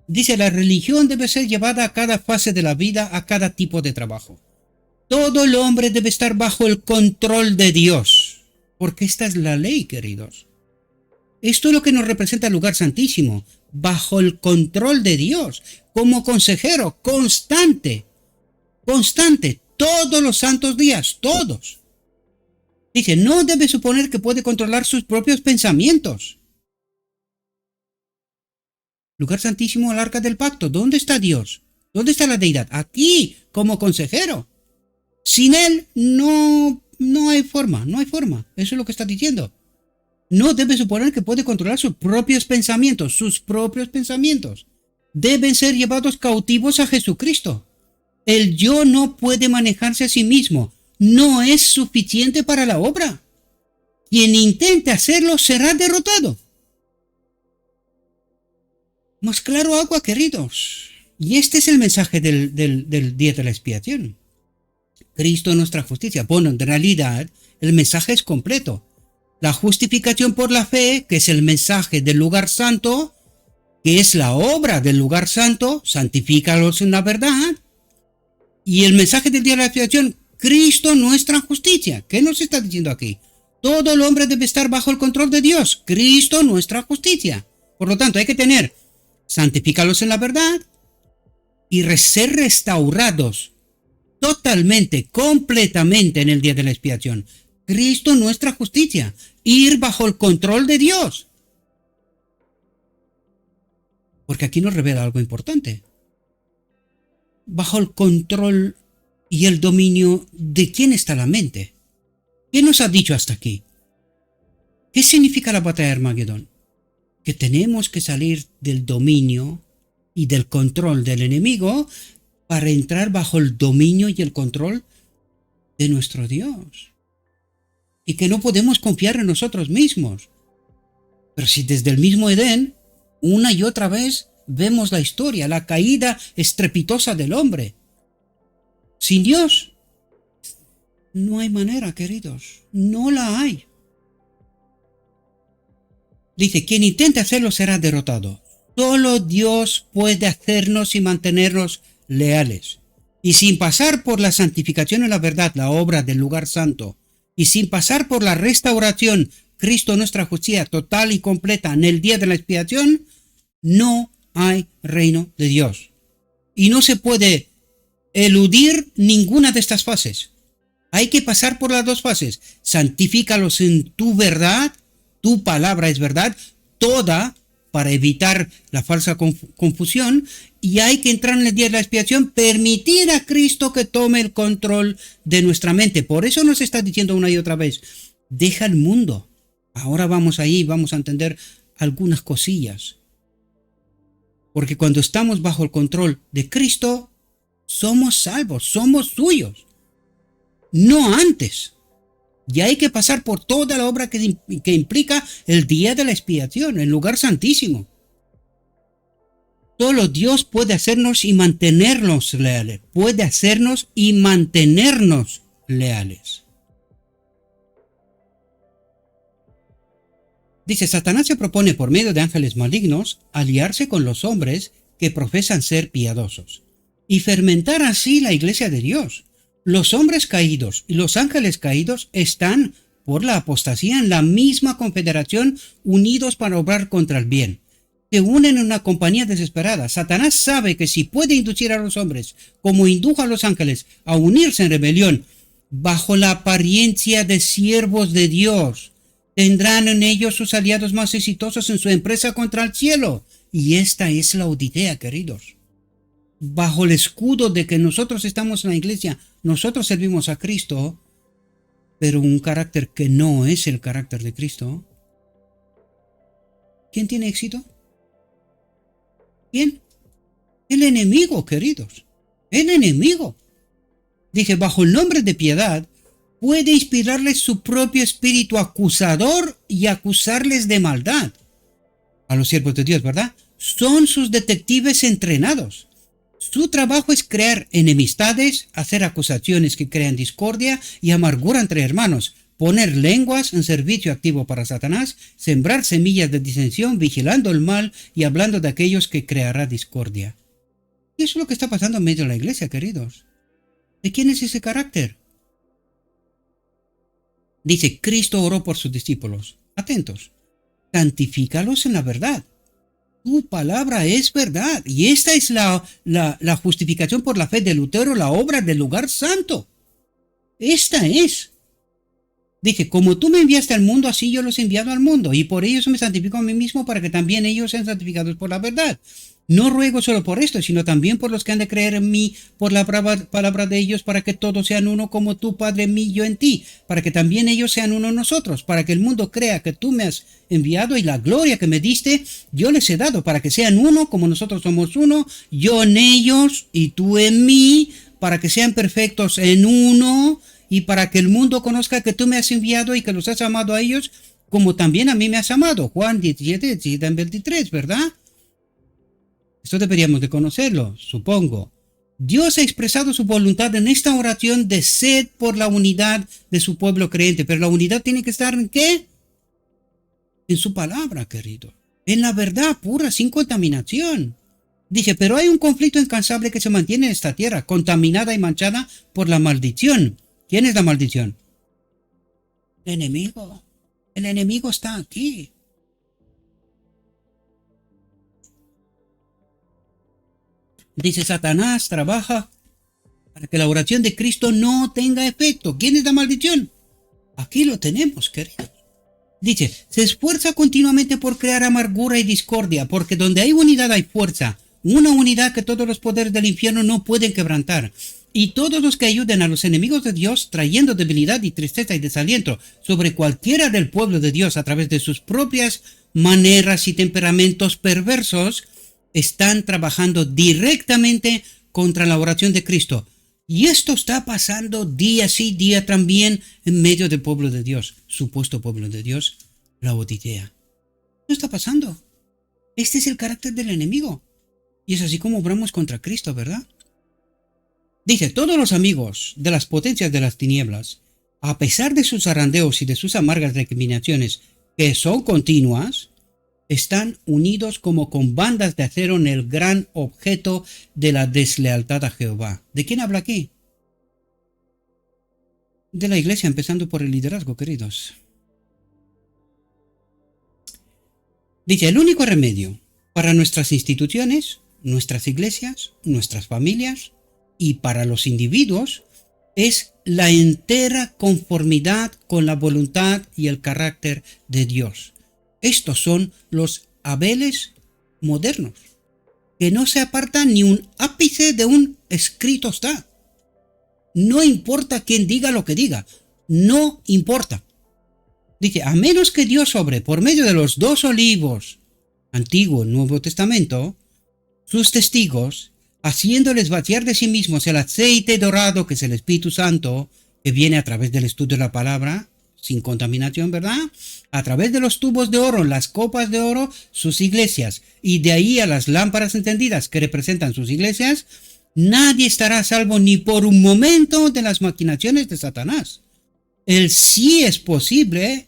Dice, la religión debe ser llevada a cada fase de la vida, a cada tipo de trabajo. Todo el hombre debe estar bajo el control de Dios. Porque esta es la ley, queridos. Esto es lo que nos representa el lugar santísimo. Bajo el control de Dios. Como consejero, constante. Constante. Todos los santos días. Todos. Dice, no debe suponer que puede controlar sus propios pensamientos. Lugar santísimo, el arca del pacto. ¿Dónde está Dios? ¿Dónde está la deidad? Aquí, como consejero. Sin él no hay forma, no hay forma. Eso es lo que está diciendo. No debe suponer que puede controlar sus propios pensamientos. Sus propios pensamientos deben ser llevados cautivos a Jesucristo. El yo no puede manejarse a sí mismo. No es suficiente para la obra. Quien intente hacerlo será derrotado. Más claro agua, queridos. Y este es el mensaje del día de la expiación. Cristo nuestra justicia. Bueno, en realidad el mensaje es completo. La justificación por la fe, que es el mensaje del lugar santo, que es la obra del lugar santo, santifícalos en la verdad. Y el mensaje del día de la expiación, Cristo nuestra justicia. ¿Qué nos está diciendo aquí? Todo el hombre debe estar bajo el control de Dios. Cristo nuestra justicia. Por lo tanto, hay que tener, santifícalos en la verdad y ser restaurados totalmente, completamente en el día de la expiación. Cristo nuestra justicia. Ir bajo el control de Dios. Porque aquí nos revela algo importante. Bajo el control y el dominio de quién está la mente. ¿Qué nos ha dicho hasta aquí? ¿Qué significa la batalla de Armagedón? Que tenemos que salir del dominio y del control del enemigo para entrar bajo el dominio y el control de nuestro Dios. Y que no podemos confiar en nosotros mismos. Pero si desde el mismo Edén, una y otra vez, vemos la historia, la caída estrepitosa del hombre. Sin Dios, no hay manera, queridos. No la hay. Dice, quien intente hacerlo será derrotado. Solo Dios puede hacernos y mantenernos leales. Y sin pasar por la santificación en la verdad, la obra del lugar santo, y sin pasar por la restauración, Cristo nuestra justicia total y completa en el día de la expiación, no hay reino de Dios. Y no se puede eludir ninguna de estas fases. Hay que pasar por las dos fases. Santifícalos en tu verdad, tu palabra es verdad, toda, para evitar la falsa confusión, y hay que entrar en el día de la expiación, permitir a Cristo que tome el control de nuestra mente. Por eso nos está diciendo una y otra vez, deja el mundo. Ahora vamos ahí, vamos a entender algunas cosillas. Porque cuando estamos bajo el control de Cristo, somos salvos, somos suyos. No antes. Y hay que pasar por toda la obra que implica el día de la expiación, el lugar santísimo. Solo Dios puede hacernos y mantenernos leales. Puede hacernos y mantenernos leales. Dice, Satanás se propone por medio de ángeles malignos aliarse con los hombres que profesan ser piadosos y fermentar así la iglesia de Dios. Los hombres caídos y los ángeles caídos están, por la apostasía, en la misma confederación, unidos para obrar contra el bien. Se unen en una compañía desesperada. Satanás sabe que si puede inducir a los hombres, como indujo a los ángeles, a unirse en rebelión, bajo la apariencia de siervos de Dios, tendrán en ellos sus aliados más exitosos en su empresa contra el cielo. Y esta es la Odisea, queridos. Bajo el escudo de que nosotros estamos en la iglesia, nosotros servimos a Cristo, pero un carácter que no es el carácter de Cristo. ¿Quién tiene éxito? ¿Quién? El enemigo, queridos. El enemigo. Dice, bajo el nombre de piedad, puede inspirarles su propio espíritu acusador y acusarles de maldad. A los siervos de Dios, ¿verdad? Son sus detectives entrenados. Su trabajo es crear enemistades, hacer acusaciones que crean discordia y amargura entre hermanos, poner lenguas en servicio activo para Satanás, sembrar semillas de disensión, vigilando el mal y hablando de aquellos que creará discordia. Y eso es lo que está pasando en medio de la iglesia, queridos. ¿De quién es ese carácter? Dice, Cristo oró por sus discípulos. Atentos. Santifícalos en la verdad. Tu palabra es verdad. Y esta es la justificación por la fe de Lutero, la obra del lugar santo. Esta es. Dije, como tú me enviaste al mundo, así yo los he enviado al mundo. Y por ellos me santifico a mí mismo para que también ellos sean santificados por la verdad. No ruego solo por esto, sino también por los que han de creer en mí, por la palabra de ellos, para que todos sean uno como tú, Padre en mí y yo en ti, para que también ellos sean uno en nosotros, para que el mundo crea que tú me has enviado y la gloria que me diste, yo les he dado, para que sean uno como nosotros somos uno, yo en ellos y tú en mí, para que sean perfectos en uno y para que el mundo conozca que tú me has enviado y que los has amado a ellos, como también a mí me has amado. Juan 17, 23, ¿verdad? Esto deberíamos de conocerlo, supongo. Dios ha expresado su voluntad en esta oración de sed por la unidad de su pueblo creyente. Pero la unidad tiene que estar ¿en qué? En su palabra, querido. En la verdad pura, sin contaminación. Dice, pero hay un conflicto incansable que se mantiene en esta tierra, contaminada y manchada por la maldición. ¿Quién es la maldición? El enemigo. El enemigo está aquí. Dice, Satanás trabaja para que la oración de Cristo no tenga efecto. ¿Quién es la maldición? Aquí lo tenemos, queridos. Dice, se esfuerza continuamente por crear amargura y discordia, porque donde hay unidad hay fuerza, una unidad que todos los poderes del infierno no pueden quebrantar. Y todos los que ayuden a los enemigos de Dios, trayendo debilidad y tristeza y desaliento sobre cualquiera del pueblo de Dios a través de sus propias maneras y temperamentos perversos, están trabajando directamente contra la oración de Cristo. Y esto está pasando día sí, día también en medio del pueblo de Dios, supuesto pueblo de Dios, la Odisea. ¿Qué está pasando? Este es el carácter del enemigo. Y es así como obramos contra Cristo, ¿verdad? Dice, todos los amigos de las potencias de las tinieblas, a pesar de sus zarandeos y de sus amargas recriminaciones, que son continuas, están unidos como con bandas de acero en el gran objeto de la deslealtad a Jehová. ¿De quién habla aquí? De la iglesia, empezando por el liderazgo, queridos. Dice, el único remedio para nuestras instituciones, nuestras iglesias, nuestras familias y para los individuos es la entera conformidad con la voluntad y el carácter de Dios. Estos son los Abeles modernos, que no se apartan ni un ápice de un escrito está. No importa quién diga lo que diga, no importa. Dice, a menos que Dios obre por medio de los dos olivos, Antiguo y Nuevo Testamento, sus testigos, haciéndoles vaciar de sí mismos el aceite dorado que es el Espíritu Santo, que viene a través del estudio de la palabra, sin contaminación, ¿verdad? A través de los tubos de oro, las copas de oro, sus iglesias, y de ahí a las lámparas encendidas que representan sus iglesias, nadie estará a salvo ni por un momento de las maquinaciones de Satanás. Él, si es posible,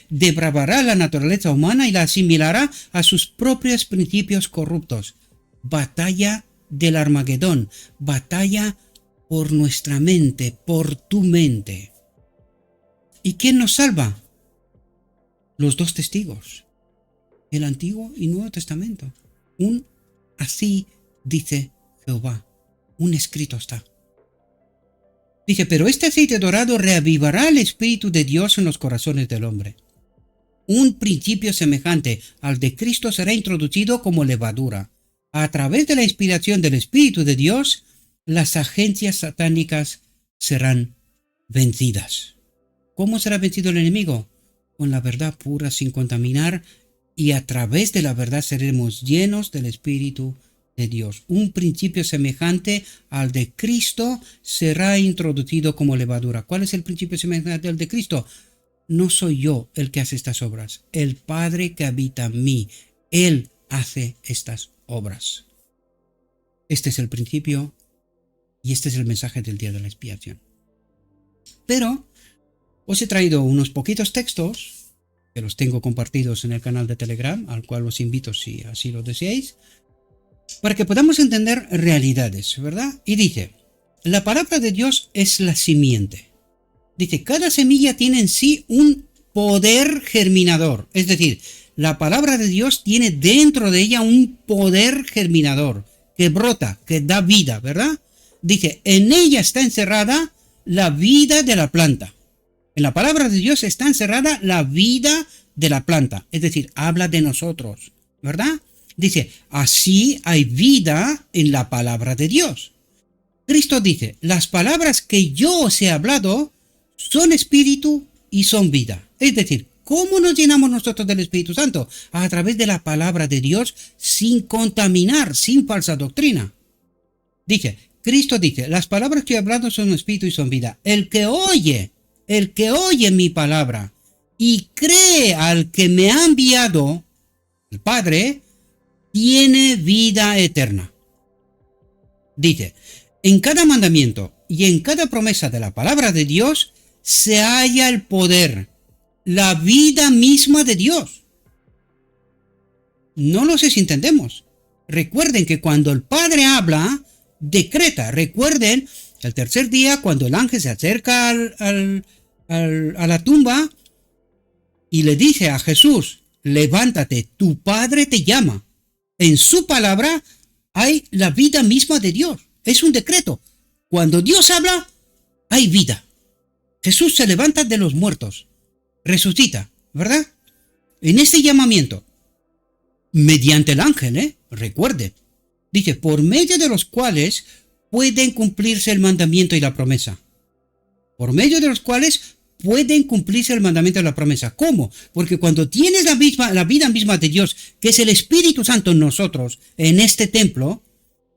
depravará la naturaleza humana y la asimilará a sus propios principios corruptos. Batalla del Armagedón, batalla por nuestra mente, por tu mente. ¿Y quién nos salva? Los dos testigos, el Antiguo y Nuevo Testamento. Así dice Jehová, un escrito está. Dice, pero este aceite dorado reavivará el Espíritu de Dios en los corazones del hombre. Un principio semejante al de Cristo será introducido como levadura. A través de la inspiración del Espíritu de Dios, las agencias satánicas serán vencidas. ¿Cómo será vencido el enemigo? Con la verdad pura, sin contaminar, y a través de la verdad seremos llenos del Espíritu de Dios. Un principio semejante al de Cristo será introducido como levadura. ¿Cuál es el principio semejante al de Cristo? No soy yo el que hace estas obras, el Padre que habita en mí. Él hace estas obras. Este es el principio y este es el mensaje del día de la expiación. Pero os he traído unos poquitos textos que los tengo compartidos en el canal de Telegram, al cual os invito si así lo deseáis, para que podamos entender realidades, ¿verdad? Y dice, la palabra de Dios es la simiente. Dice, cada semilla tiene en sí un poder germinador. Es decir, la palabra de Dios tiene dentro de ella un poder germinador que brota, que da vida, ¿verdad? Dice, en ella está encerrada la vida de la planta. En la palabra de Dios está encerrada la vida de la planta. Es decir, habla de nosotros, ¿verdad? Dice, así hay vida en la palabra de Dios. Cristo dice, las palabras que yo os he hablado son espíritu y son vida. Es decir, ¿cómo nos llenamos nosotros del Espíritu Santo? A través de la palabra de Dios, sin contaminar, sin falsa doctrina. Dice, Cristo dice, las palabras que he hablado son espíritu y son vida. El que oye mi palabra y cree al que me ha enviado, el Padre, tiene vida eterna. Dice, en cada mandamiento y en cada promesa de la palabra de Dios se halla el poder, la vida misma de Dios. No lo sé si entendemos. Recuerden que cuando el Padre habla, decreta. Recuerden el tercer día cuando el ángel se acerca a la tumba y le dice a Jesús, levántate, tu Padre te llama. En su palabra hay la vida misma de Dios. Es un decreto. Cuando Dios habla, hay vida. Jesús se levanta de los muertos. Resucita, ¿verdad? En ese llamamiento, mediante el ángel, recuerde, dice, por medio de los cuales pueden cumplirse el mandamiento y la promesa. Por medio de los cuales pueden cumplirse el mandamiento y la promesa. ¿Cómo? Porque cuando tienes la vida misma de Dios, que es el Espíritu Santo en nosotros, en este templo,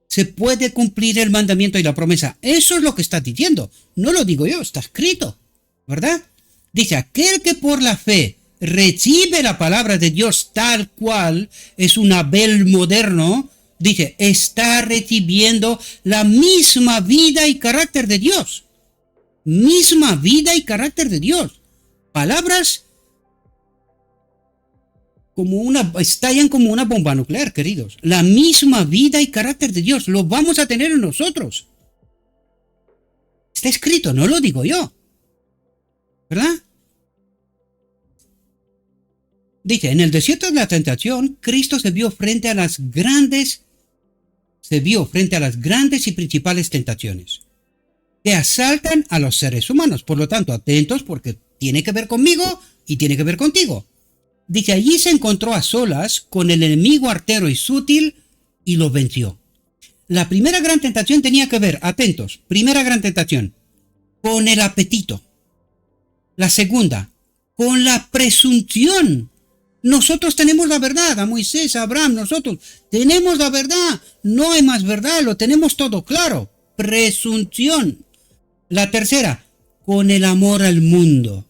se puede cumplir el mandamiento y la promesa. Eso es lo que está diciendo. No lo digo yo, está escrito, ¿verdad? Dice, aquel que por la fe recibe la palabra de Dios tal cual, es un Abel moderno, dice, está recibiendo la misma vida y carácter de Dios. Misma vida y carácter de Dios. Palabras estallan como una bomba nuclear, queridos. La misma vida y carácter de Dios lo vamos a tener en nosotros. Está escrito, no lo digo yo, ¿verdad? Dice, en el desierto de la tentación, Cristo se vio frente a las grandes y principales tentaciones. que asaltan a los seres humanos. Por lo tanto, atentos porque tiene que ver conmigo y tiene que ver contigo. Dice, allí se encontró a solas con el enemigo artero y sutil y lo venció. La primera gran tentación tenía que ver, atentos, primera gran tentación, con el apetito. La segunda, con la presunción. Nosotros tenemos la verdad, a Moisés, a Abraham, nosotros tenemos la verdad, no hay más verdad, lo tenemos todo claro. Presunción. La tercera, con el amor al mundo.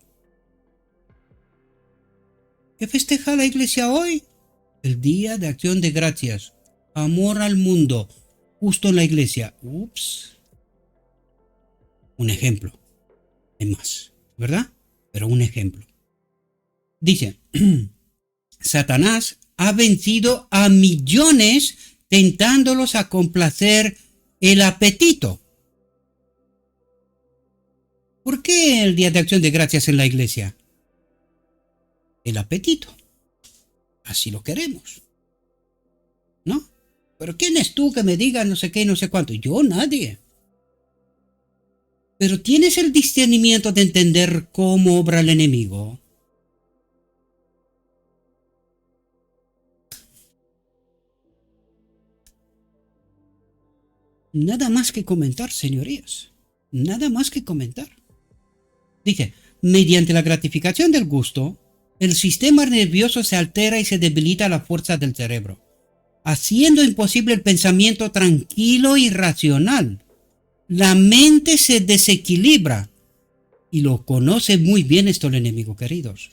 ¿Qué festeja la iglesia hoy? El Día de Acción de Gracias. Amor al mundo. Justo en la iglesia. Ups. Un ejemplo. Hay más, ¿verdad? Pero un ejemplo. Dice, Satanás ha vencido a millones tentándolos a complacer el apetito. ¿Por qué el Día de Acción de Gracias en la iglesia? El apetito. Así lo queremos, ¿no? Pero ¿quién es tú que me diga no sé qué y no sé cuánto? Yo, nadie. Pero ¿tienes el discernimiento de entender cómo obra el enemigo? Nada más que comentar, señorías. Nada más que comentar. Dice, mediante la gratificación del gusto, el sistema nervioso se altera y se debilita la fuerza del cerebro, haciendo imposible el pensamiento tranquilo y racional. La mente se desequilibra y lo conoce muy bien esto el enemigo, queridos.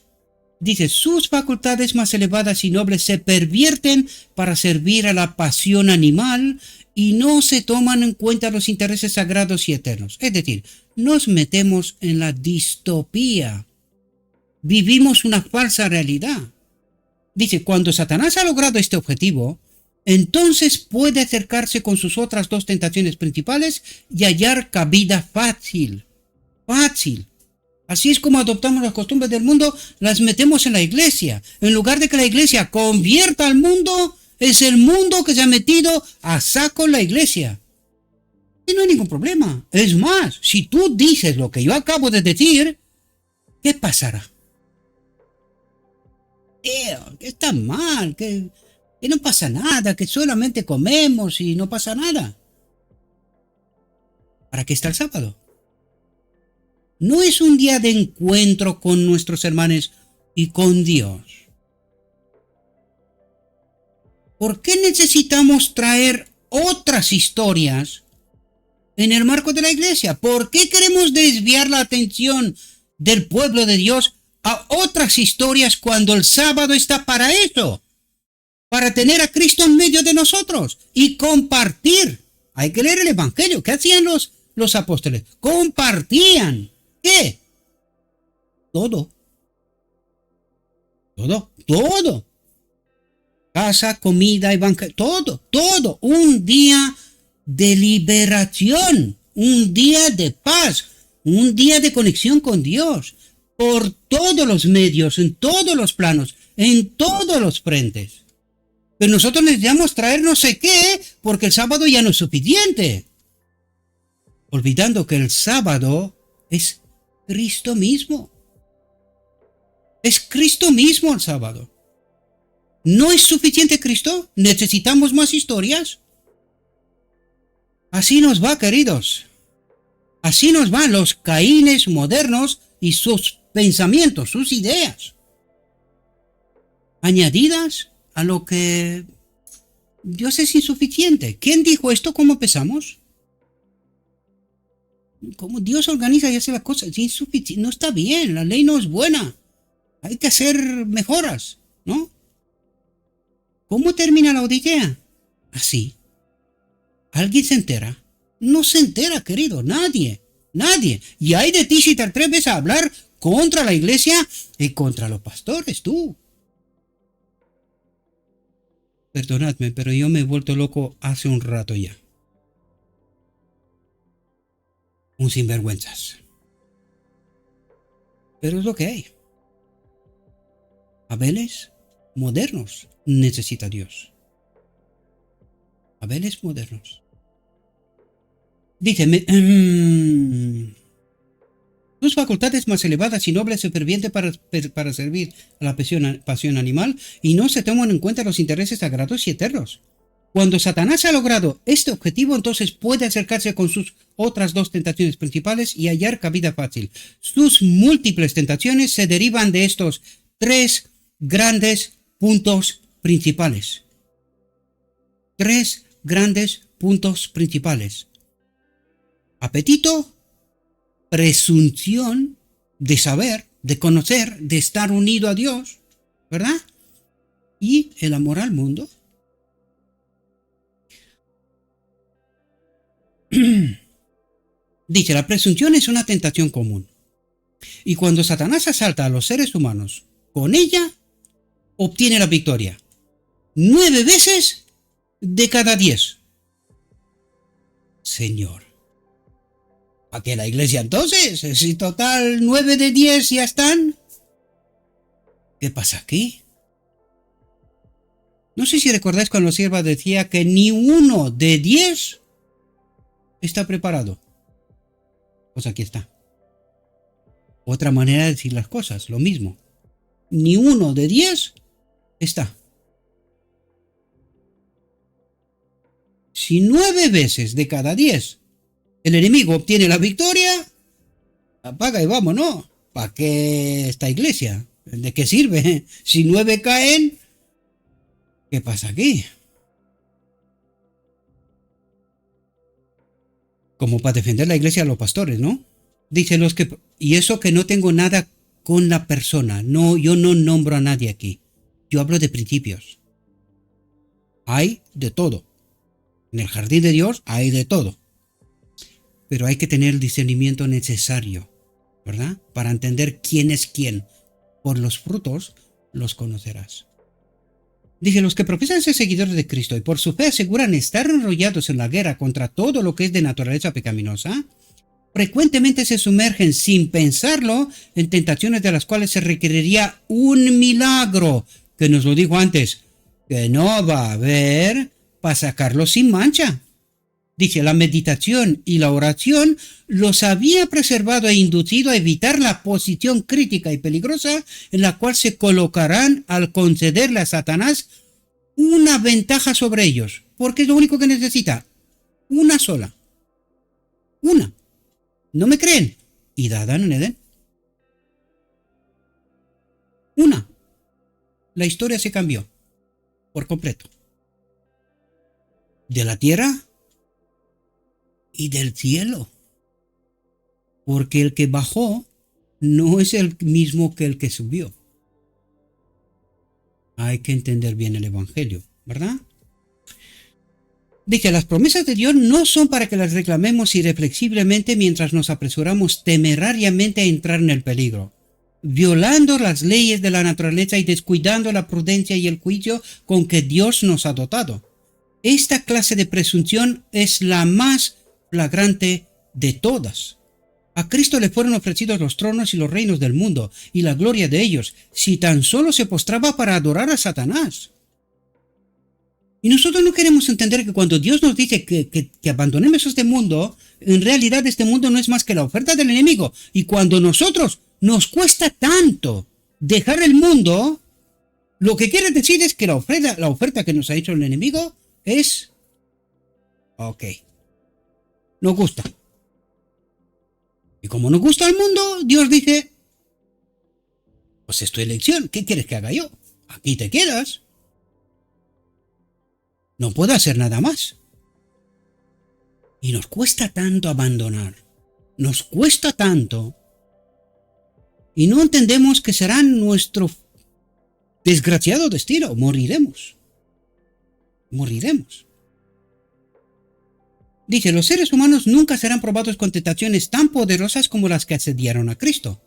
Dice, sus facultades más elevadas y nobles se pervierten para servir a la pasión animal y no se toman en cuenta los intereses sagrados y eternos. Es decir, nos metemos en la distopía. Vivimos una falsa realidad. Dice, cuando Satanás ha logrado este objetivo, entonces puede acercarse con sus otras dos tentaciones principales y hallar cabida fácil. Fácil. Así es como adoptamos las costumbres del mundo, las metemos en la iglesia. En lugar de que la iglesia convierta al mundo, es el mundo que se ha metido a saco en la iglesia. Y no hay ningún problema. Es más, si tú dices lo que yo acabo de decir, ¿qué pasará? Que está mal, que no pasa nada, que solamente comemos y no pasa nada. ¿Para qué está el sábado? No es un día de encuentro con nuestros hermanos y con Dios. ¿Por qué necesitamos traer otras historias en el marco de la iglesia? ¿Por qué queremos desviar la atención del pueblo de Dios a otras historias cuando el sábado está para eso? Para tener a Cristo en medio de nosotros y compartir. Hay que leer el Evangelio. ¿Qué hacían los apóstoles? Compartían. ¿Qué? Todo. Todo. Casa, comida, evangelio, todo. Un día de liberación, un día de paz, un día de conexión con Dios, por todos los medios, en todos los planos, en todos los frentes. Pero nosotros necesitamos traer no sé qué, porque el sábado ya no es suficiente. Olvidando que el sábado es Cristo mismo. Es Cristo mismo el sábado. ¿No es suficiente Cristo? ¿Necesitamos más historias? Así nos va, queridos. Así nos van los Caínes modernos y sus pensamientos, sus ideas, añadidas a lo que Dios es insuficiente. ¿Quién dijo esto? ¿Cómo empezamos? ¿Cómo Dios organiza y hace las cosas? Es insuficiente. No está bien, la ley no es buena. Hay que hacer mejoras, ¿no? ¿Cómo termina la Odisea? Así. ¿Alguien se entera? No se entera, querido, nadie. Y hay de ti si te atreves a hablar contra la iglesia y contra los pastores, tú. Perdonadme, pero yo me he vuelto loco hace un rato ya. Un sinvergüenzas. Pero es lo que hay. Abeles modernos necesita Dios. Abeles modernos. Dice, tus facultades más elevadas y nobles y fervientes para servir a la pasión animal y no se toman en cuenta los intereses sagrados y eternos. Cuando Satanás ha logrado este objetivo, entonces puede acercarse con sus otras dos tentaciones principales y hallar cabida fácil. Sus múltiples tentaciones se derivan de estos tres grandes puntos principales. Tres grandes puntos principales. Apetito, presunción de saber, de conocer, de estar unido a Dios, ¿verdad? Y el amor al mundo. Dice, la presunción es una tentación común. Y cuando Satanás asalta a los seres humanos con ella, obtiene la victoria. 9 veces de cada 10. Señor. ¿A qué la iglesia entonces? Si total 9 de 10 ya están. ¿Qué pasa aquí? No sé si recordáis cuando Sierva decía que ni uno de 10 está preparado. Pues aquí está. Otra manera de decir las cosas, lo mismo. Ni uno de 10 está. Si 9 veces de cada 10 el enemigo obtiene la victoria, apaga y vámonos. ¿Para qué esta iglesia? ¿De qué sirve? Si 9 caen, ¿qué pasa aquí? Como para defender la iglesia a los pastores, ¿no? Dice los que... Y eso que no tengo nada con la persona. No, yo no nombro a nadie aquí. Yo hablo de principios. Hay de todo. En el jardín de Dios hay de todo. Pero hay que tener el discernimiento necesario, ¿verdad? Para entender quién es quién. Por los frutos los conocerás. Dice, los que profesan ser seguidores de Cristo y por su fe aseguran estar enrollados en la guerra contra todo lo que es de naturaleza pecaminosa, frecuentemente se sumergen sin pensarlo en tentaciones de las cuales se requeriría un milagro, que nos lo dijo antes, que no va a haber para sacarlos sin mancha. Dice, la meditación y la oración los había preservado e inducido a evitar la posición crítica y peligrosa en la cual se colocarán al concederle a Satanás una ventaja sobre ellos. Porque es lo único que necesita. Una sola. Una. ¿No me creen? Y Adán en Edén. Una. La historia se cambió. Por completo. De la tierra y del cielo. Porque el que bajó no es el mismo que el que subió. Hay que entender bien el Evangelio, ¿verdad? Dice, las promesas de Dios no son para que las reclamemos irreflexiblemente mientras nos apresuramos temerariamente a entrar en el peligro, violando las leyes de la naturaleza y descuidando la prudencia y el juicio con que Dios nos ha dotado. Esta clase de presunción es la más flagrante de todas. A Cristo le fueron ofrecidos los tronos y los reinos del mundo y la gloria de ellos, si tan solo se postraba para adorar a Satanás. Y nosotros no queremos entender que cuando Dios nos dice que abandonemos este mundo, en realidad este mundo no es más que la oferta del enemigo. Y cuando nosotros nos cuesta tanto dejar el mundo, lo que quiere decir es que la oferta que nos ha hecho el enemigo es... Ok. Nos gusta. Y como nos gusta el mundo, Dios dice, pues es tu elección, ¿qué quieres que haga yo? Aquí te quedas. No puedo hacer nada más. Y nos cuesta tanto abandonar. Nos cuesta tanto. Y no entendemos que será nuestro desgraciado destino. Moriremos. Moriremos. Dice, los seres humanos nunca serán probados con tentaciones tan poderosas como las que asediaron a Cristo.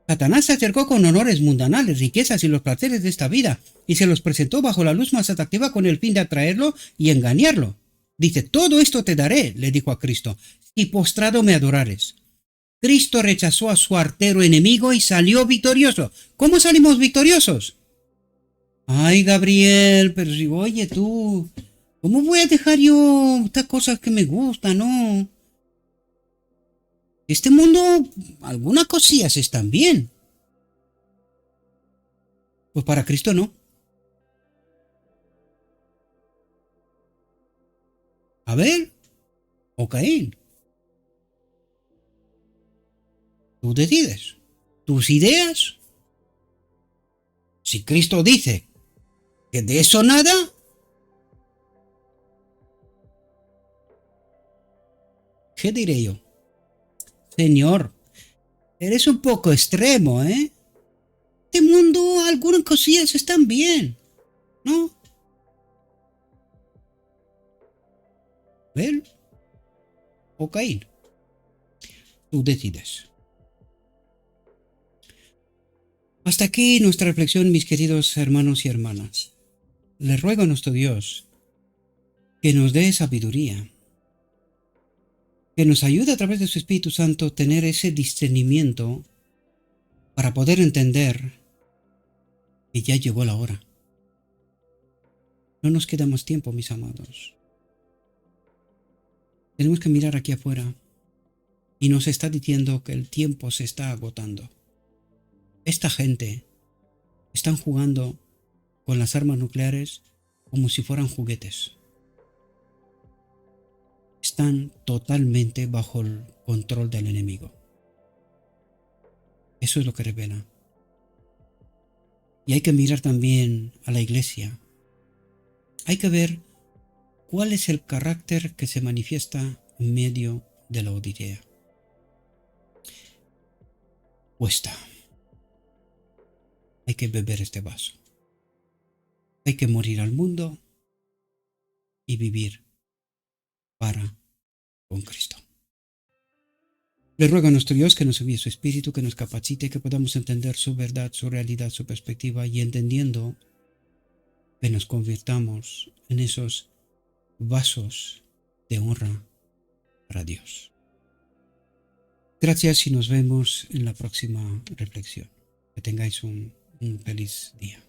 Satanás se acercó con honores mundanales, riquezas y los placeres de esta vida, y se los presentó bajo la luz más atractiva con el fin de atraerlo y engañarlo. Dice, todo esto te daré, le dijo a Cristo, si postrado me adorares. Cristo rechazó a su artero enemigo y salió victorioso. ¿Cómo salimos victoriosos? Ay, Gabriel, pero si, oye tú, ¿cómo voy a dejar yo estas cosas que me gustan, no? Este mundo, algunas cosillas están bien. Pues para Cristo no. Abel o Caín. Tú decides. Tus ideas. Si Cristo dice que de eso nada, ¿qué diré yo? Señor, eres un poco extremo, ¿eh? Este mundo, algunas cosillas están bien, ¿no? Abel o Caín. Tú decides. Hasta aquí nuestra reflexión, mis queridos hermanos y hermanas. Le ruego a nuestro Dios que nos dé sabiduría, que nos ayude a través de su Espíritu Santo a tener ese discernimiento para poder entender que ya llegó la hora. No nos queda más tiempo, mis amados. Tenemos que mirar aquí afuera y nos está diciendo que el tiempo se está agotando. Esta gente están jugando con las armas nucleares como si fueran juguetes. Están totalmente bajo el control del enemigo. Eso es lo que revela. Y hay que mirar también a la iglesia. Hay que ver cuál es el carácter que se manifiesta en medio de la Odisea. Cuesta. Hay que beber este vaso. Hay que morir al mundo y vivir para con Cristo. Le ruego a nuestro Dios que nos envíe su Espíritu, que nos capacite, que podamos entender su verdad, su realidad, su perspectiva y entendiendo que nos convirtamos en esos vasos de honra para Dios. Gracias y nos vemos en la próxima reflexión. Que tengáis un feliz día.